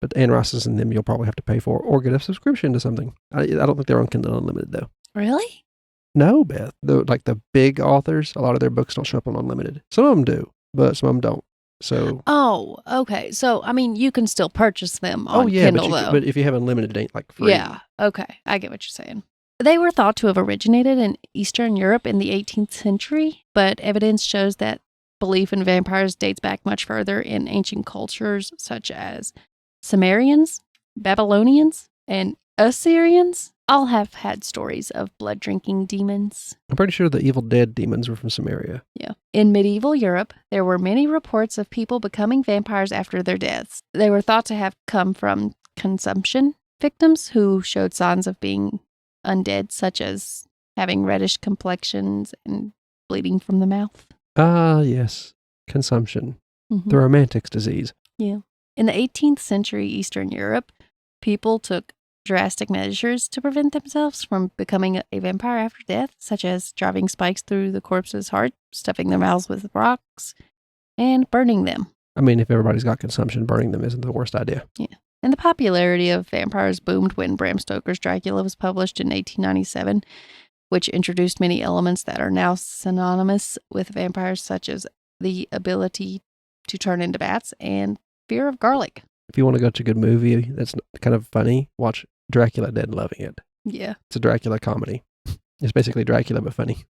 B: But Anne Rice's and them you'll probably have to pay for or get a subscription to something. I don't think they're on Kindle Unlimited, though.
A: Really?
B: No, Beth. The big authors, a lot of their books don't show up on Unlimited. Some of them do, but some of them don't. So.
A: Oh, okay. So, I mean, you can still purchase them on Kindle, though.
B: But if you have Unlimited, it ain't like free.
A: Yeah. Okay. I get what you're saying. They were thought to have originated in Eastern Europe in the 18th century, but evidence shows that belief in vampires dates back much further in ancient cultures such as Sumerians, Babylonians, and Assyrians. All have had stories of blood-drinking demons.
B: I'm pretty sure the Evil Dead demons were from Sumeria.
A: Yeah. In medieval Europe, there were many reports of people becoming vampires after their deaths. They were thought to have come from consumption victims who showed signs of being undead, such as having reddish complexions and bleeding from the mouth.
B: Yes. Consumption. Mm-hmm. The Romantics disease.
A: Yeah. In the 18th century Eastern Europe, people took drastic measures to prevent themselves from becoming a vampire after death, such as driving spikes through the corpse's heart, stuffing their mouths with rocks, and burning them.
B: I mean, if everybody's got consumption, burning them isn't the worst idea.
A: Yeah. And the popularity of vampires boomed when Bram Stoker's Dracula was published in 1897, which introduced many elements that are now synonymous with vampires, such as the ability to turn into bats and fear of garlic.
B: If you want to go to a good movie that's kind of funny, watch Dracula Dead and Loving It.
A: Yeah.
B: It's a Dracula comedy. It's basically Dracula, but funny.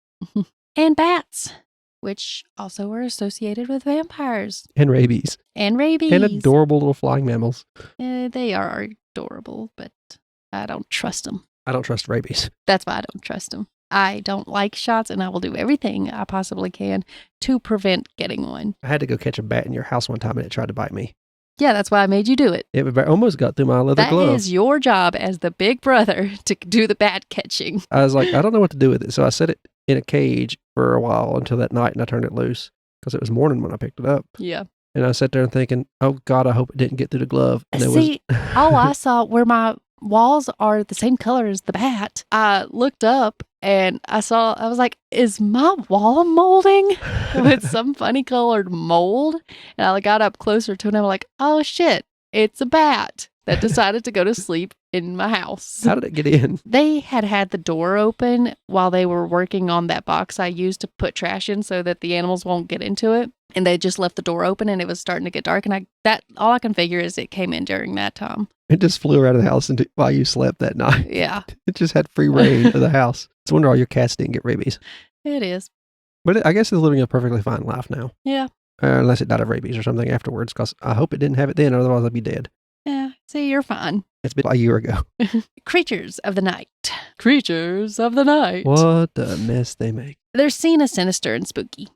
A: And bats. which also are associated with vampires
B: And rabies.
A: and rabies.
B: And adorable little flying mammals.
A: They are adorable, but I don't trust them.
B: I don't trust rabies.
A: That's why I don't trust them. I don't like shots, and I will do everything I possibly can to prevent getting one.
B: I had to go catch a bat in your house one time and it tried to bite me.
A: Yeah, that's why I made you do it.
B: It almost got through my leather glove.
A: That is your job as the big brother to do the bat catching.
B: I was like, I don't know what to do with it. So I set it in a cage for a while until that night and I turned it loose because it was morning when I picked it up.
A: Yeah.
B: And I sat there and thinking, oh God, I hope it didn't get through the glove. And
A: See, all I saw where my walls are the same color as the bat, I looked up and I was like, is my wall molding with some funny colored mold? And I got up closer to it and I'm like, oh shit, it's a bat that decided to go to sleep in my house.
B: How did it get in?
A: They had the door open while they were working on that box I used to put trash in so that the animals won't get into it. And they just left the door open and it was starting to get dark. And all I can figure is it came in during that time.
B: It just flew out of the house while you slept that night.
A: Yeah.
B: It just had free reign of the house. It's a wonder all your cats didn't get rabies.
A: It is.
B: But I guess it's living a perfectly fine life now.
A: Yeah.
B: Unless it died of rabies or something afterwards, because I hope it didn't have it then, otherwise I'd be dead.
A: Yeah. See, you're fine.
B: It's been a year ago.
A: Creatures of the night. Creatures of the night.
B: What a mess they make.
A: They're seen as sinister and spooky.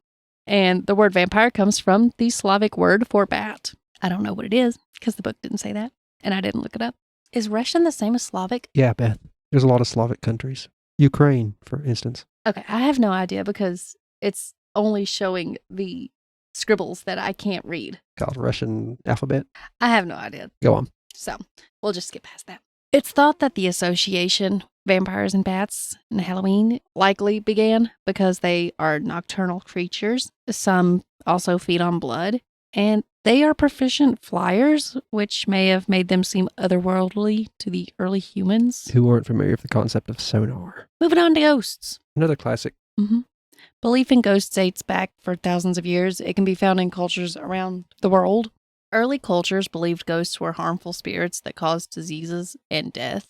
A: And the word vampire comes from the Slavic word for bat. I don't know what it is because the book didn't say that, and I didn't look it up. Is Russian the same as Slavic?
B: Yeah, Beth. There's a lot of Slavic countries. Ukraine, for instance.
A: Okay, I have no idea because it's only showing the scribbles that I can't read.
B: Called Russian alphabet.
A: I have no idea.
B: Go on.
A: So we'll just skip past that. It's thought that the association vampires and bats and Halloween likely began because they are nocturnal creatures. Some also feed on blood, and they are proficient flyers, which may have made them seem otherworldly to the early humans.
B: Who weren't familiar with the concept of sonar.
A: Moving on to ghosts.
B: Another classic.
A: Mm-hmm. Belief in ghosts dates back for thousands of years. It can be found in cultures around the world. Early cultures believed ghosts were harmful spirits that caused diseases and death,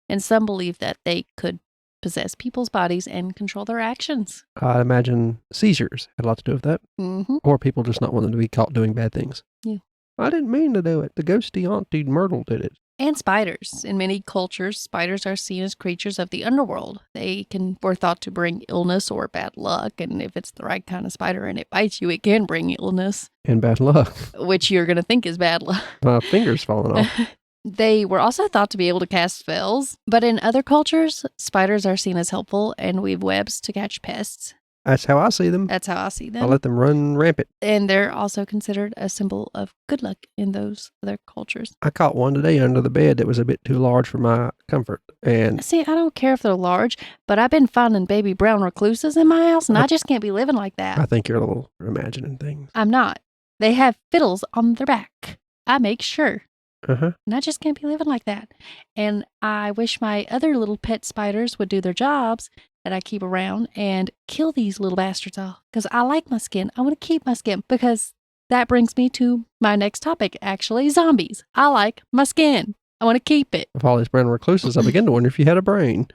A: and some believed that they could possess people's bodies and control their actions.
B: I imagine seizures had a lot to do with that.
A: Mm-hmm.
B: Or people just not wanting to be caught doing bad things.
A: Yeah.
B: I didn't mean to do it. The ghosty auntie Myrtle did it.
A: And spiders. In many cultures, spiders are seen as creatures of the underworld. They were thought to bring illness or bad luck, and if it's the right kind of spider and it bites you, it can bring illness.
B: And bad luck.
A: Which you're going to think is bad luck.
B: My finger's falling off.
A: They were also thought to be able to cast spells, but in other cultures, spiders are seen as helpful and weave webs to catch pests.
B: That's how I see them.
A: That's how I see them.
B: I let them run rampant.
A: And they're also considered a symbol of good luck in those other cultures.
B: I caught one today under the bed that was a bit too large for my comfort. And
A: see, I don't care if they're large, but I've been finding baby brown recluses in my house, and I just can't be living like that.
B: I think you're a little imagining things.
A: I'm not. They have fiddles on their back. I make sure.
B: Uh-huh.
A: And I just can't be living like that. And I wish my other little pet spiders would do their jobs that I keep around and kill these little bastards off. Because I like my skin. I want to keep my skin. Because that brings me to my next topic, actually, zombies. I like my skin. I want to keep it.
B: Of all these brown recluses, I begin to wonder if you had a brain.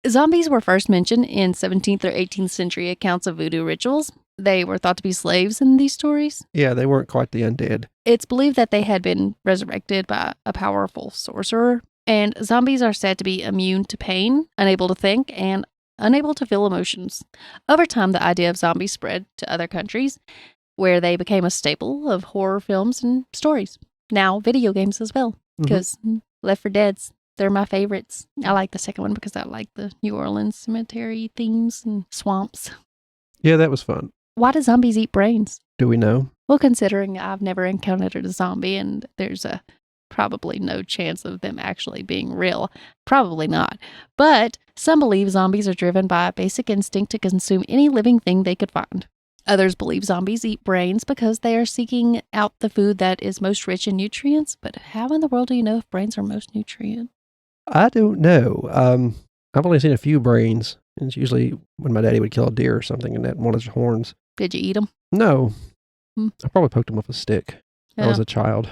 A: Zombies were first mentioned in 17th or 18th century accounts of voodoo rituals. They were thought to be slaves in these stories.
B: Yeah, they weren't quite the undead.
A: It's believed that they had been resurrected by a powerful sorcerer. And zombies are said to be immune to pain, unable to think, and unable to feel emotions. Over time, the idea of zombies spread to other countries, where they became a staple of horror films and stories. Now, video games as well, because Left 4 Dead's, they're my favorites. I like the second one because I like the New Orleans cemetery themes and swamps.
B: Yeah, that was fun.
A: Why do zombies eat brains?
B: Do we know?
A: Well, considering I've never encountered a zombie and there's probably no chance of them actually being real. Probably not. But some believe zombies are driven by a basic instinct to consume any living thing they could find. Others believe zombies eat brains because they are seeking out the food that is most rich in nutrients. But how in the world do you know if brains are most nutrient?
B: I don't know. I've only seen a few brains. And it's usually when my daddy would kill a deer or something and that one of his horns.
A: Did you eat them?
B: No. I probably poked him with a stick. I was a child.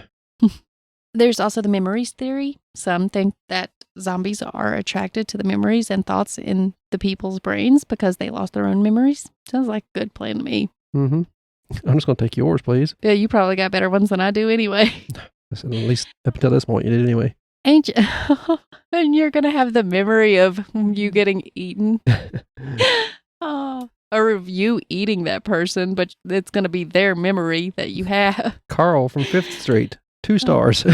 A: There's also the memories theory. Some think that zombies are attracted to the memories and thoughts in the people's brains because they lost their own memories. Sounds like a good plan to me.
B: Mm-hmm. I'm just going to take yours, please.
A: Yeah, you probably got better ones than I do anyway.
B: I said, at least up until this point, you did anyway.
A: Ain't you? And you're going to have the memory of you getting eaten. Or of you eating that person, but it's going to be their memory that you have.
B: Carl from 5th Street, 2 stars.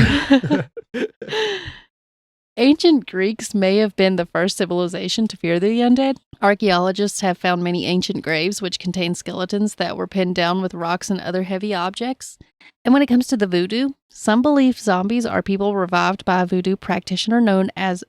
A: Ancient Greeks may have been the first civilization to fear the undead. Archaeologists have found many ancient graves which contain skeletons that were pinned down with rocks and other heavy objects. And when it comes to the voodoo, some believe zombies are people revived by a voodoo practitioner known as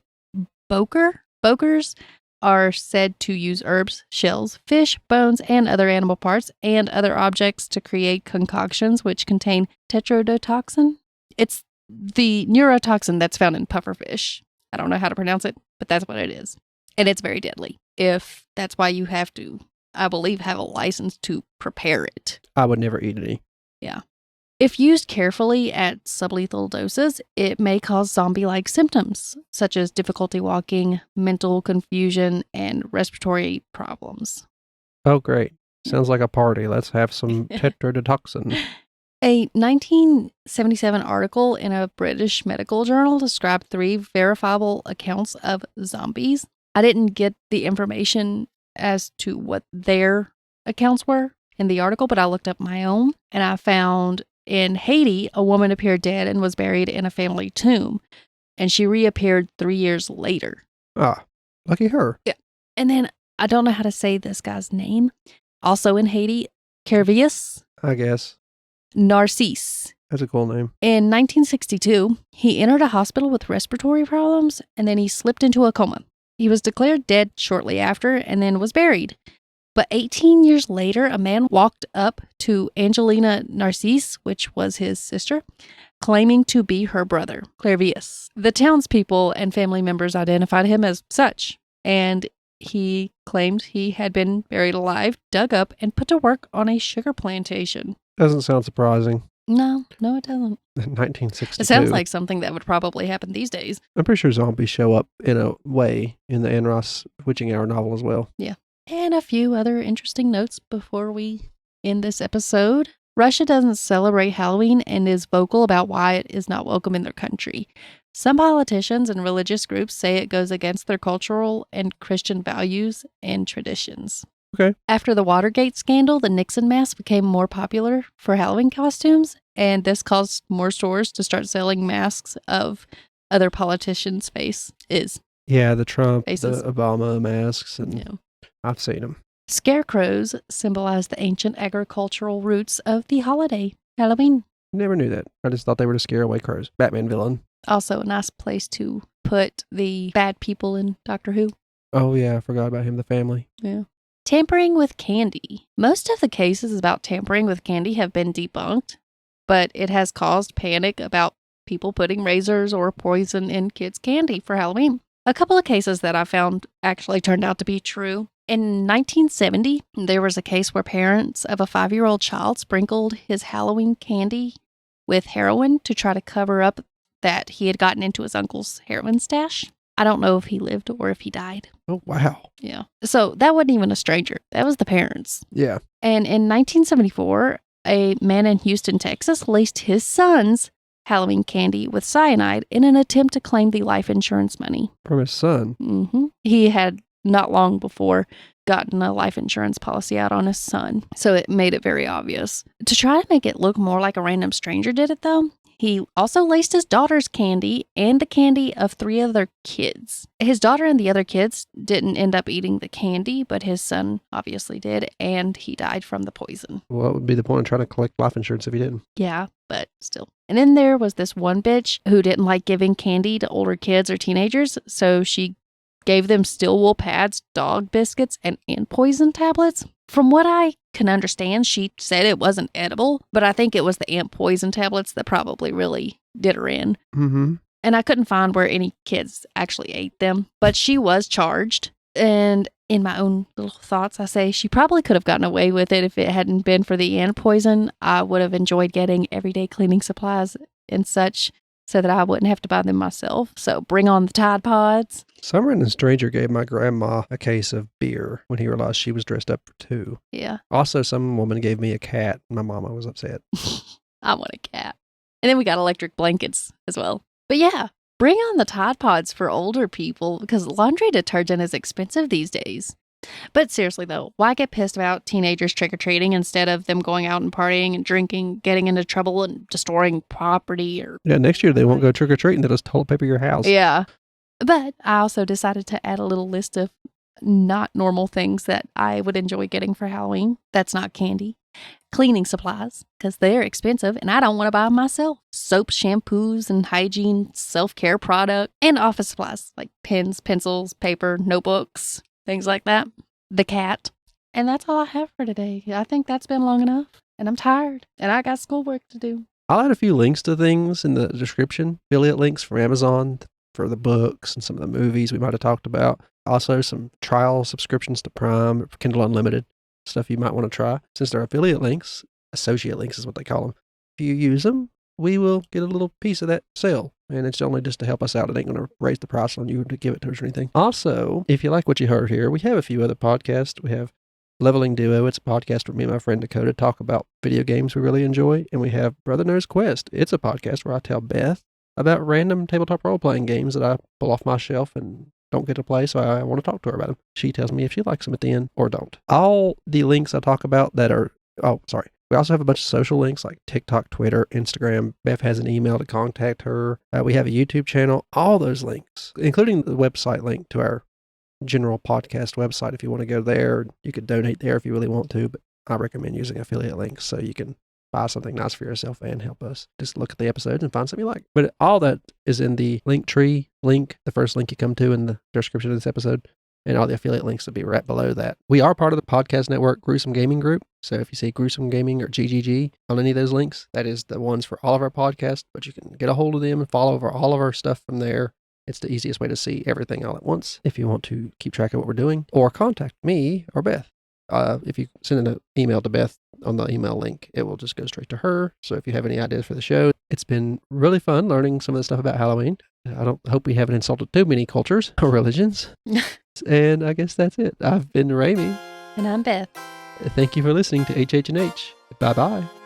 A: Boker. Bokers are said to use herbs, shells, fish, bones, and other animal parts and other objects to create concoctions which contain tetrodotoxin. It's the neurotoxin that's found in pufferfish. I don't know how to pronounce it, but that's what it is. And it's very deadly. If that's why you have to, I believe, have a license to prepare it.
B: I would never eat any.
A: Yeah. If used carefully at sublethal doses, it may cause zombie-like symptoms, such as difficulty walking, mental confusion, and respiratory problems.
B: Oh, great. Sounds like a party. Let's have some tetrodotoxin.
A: A 1977 article in a British medical journal described 3 verifiable accounts of zombies. I didn't get the information as to what their accounts were in the article, but I looked up my own, and I found in Haiti, a woman appeared dead and was buried in a family tomb, and she reappeared 3 years later.
B: Ah, lucky her.
A: Yeah. And then, I don't know how to say this guy's name. Also in Haiti, Kervius
B: I guess.
A: Narcisse.
B: That's a cool name.
A: In 1962, he entered a hospital with respiratory problems, and then he slipped into a coma. He was declared dead shortly after and then was buried. But 18 years later, a man walked up to Angelina Narcisse, which was his sister, claiming to be her brother, Clairvius. The townspeople and family members identified him as such, and he claimed he had been buried alive, dug up, and put to work on a sugar plantation.
B: Doesn't sound surprising.
A: No, it doesn't.
B: 1962.
A: It sounds like something that would probably happen these days.
B: I'm pretty sure zombies show up in a way in the Anne Ross Witching Hour novel as well.
A: Yeah. And a few other interesting notes before we end this episode. Russia doesn't celebrate Halloween and is vocal about why it is not welcome in their country. Some politicians and religious groups say it goes against their cultural and Christian values and traditions.
B: Okay.
A: After the Watergate scandal, the Nixon mask became more popular for Halloween costumes, and this caused more stores to start selling masks of other politicians' faces.
B: Yeah, the Trump,
A: Faces.
B: the Obama masks, and
A: Yeah.
B: I've seen them.
A: Scarecrows symbolize the ancient agricultural roots of the holiday, Halloween.
B: Never knew that. I just thought they were to scare away crows. Batman villain.
A: Also a nice place to put the bad people in Doctor Who.
B: Oh, yeah, I forgot about him, the family.
A: Yeah. Tampering with candy. Most of the cases about tampering with candy have been debunked, but it has caused panic about people putting razors or poison in kids' candy for Halloween. A couple of cases that I found actually turned out to be true. In 1970, there was a case where parents of a 5-year-old child sprinkled his Halloween candy with heroin to try to cover up that he had gotten into his uncle's heroin stash. I don't know if he lived or if he died.
B: Oh, wow.
A: Yeah. So that wasn't even a stranger. That was the parents.
B: Yeah.
A: And in 1974, a man in Houston, Texas, laced his son's Halloween candy with cyanide in an attempt to claim the life insurance money.
B: From his son.
A: Mm-hmm. He had not long before gotten a life insurance policy out on his son, so it made it very obvious. To try to make it look more like a random stranger did it, though, he also laced his daughter's candy and the candy of 3 other kids. His daughter and the other kids didn't end up eating the candy, but his son obviously did, and he died from the poison.
B: Well, what would be the point of trying to collect life insurance if he didn't?
A: Yeah, but still. And then there was this one bitch who didn't like giving candy to older kids or teenagers, so she gave them steel wool pads, dog biscuits, and ant poison tablets. From what I can understand, she said it wasn't edible, but I think it was the ant poison tablets that probably really did her in.
B: Mm-hmm.
A: And I couldn't find where any kids actually ate them, but she was charged. And in my own little thoughts, I say she probably could have gotten away with it if it hadn't been for the ant poison. I would have enjoyed getting everyday cleaning supplies and such so that I wouldn't have to buy them myself. So bring on the Tide Pods.
B: Some random stranger gave my grandma a case of beer when he realized she was dressed up for 2.
A: Yeah.
B: Also, some woman gave me a cat. My mama was upset.
A: I want a cat. And then we got electric blankets as well. But yeah, bring on the Tide Pods for older people because laundry detergent is expensive these days. But seriously, though, why get pissed about teenagers trick-or-treating instead of them going out and partying and drinking, getting into trouble and destroying property?
B: Yeah, next year they won't go trick-or-treating. They'll just toilet paper your house.
A: Yeah. But I also decided to add a little list of not normal things that I would enjoy getting for Halloween. That's not candy. Cleaning supplies, because they're expensive and I don't want to buy them myself. Soap, shampoos, and hygiene, self-care product, and office supplies like pens, pencils, paper, notebooks, things like that. The cat. And that's all I have for today. I think that's been long enough. And I'm tired. And I got schoolwork to do.
B: I'll add a few links to things in the description. Affiliate links from Amazon for the books and some of the movies we might have talked about. Also, some trial subscriptions to Prime, Kindle Unlimited, stuff you might want to try. Since they're affiliate links, associate links is what they call them. If you use them, we will get a little piece of that sale. And it's only just to help us out. It ain't going to raise the price on you to give it to us or anything. Also, if you like what you heard here, we have a few other podcasts. We have Leveling Duo. It's a podcast where me and my friend Dakota talk about video games we really enjoy. And we have Brother Knows Quest. It's a podcast where I tell Beth about random tabletop role-playing games that I pull off my shelf and don't get to play, so I want to talk to her about them. She tells me if she likes them at the end or don't. All the links I talk about that are... Oh, sorry. We also have a bunch of social links like TikTok, Twitter, Instagram. Beth has an email to contact her. We have a YouTube channel. All those links, including the website link to our general podcast website. If you want to go there, you could donate there if you really want to, but I recommend using affiliate links so you can buy something nice for yourself and help us. Just look at the episodes and find something you like. But all that is in the link tree link, the first link you come to in the description of this episode, and all the affiliate links will be right below that. We are part of the podcast network Gruesome Gaming Group. So if you see Gruesome Gaming or GGG on any of those links, that is the ones for all of our podcasts, but you can get a hold of them and follow all of our stuff from there. It's the easiest way to see everything all at once if you want to keep track of what we're doing, or contact me or Beth. If you send an email to Beth on the email link, it will just go straight to her. So if you have any ideas for the show, it's been really fun learning some of the stuff about Halloween. I don't hope we haven't insulted too many cultures or religions. And I guess that's it. I've been Raimi.
A: And I'm Beth.
B: Thank you for listening to HH&H. Bye-bye.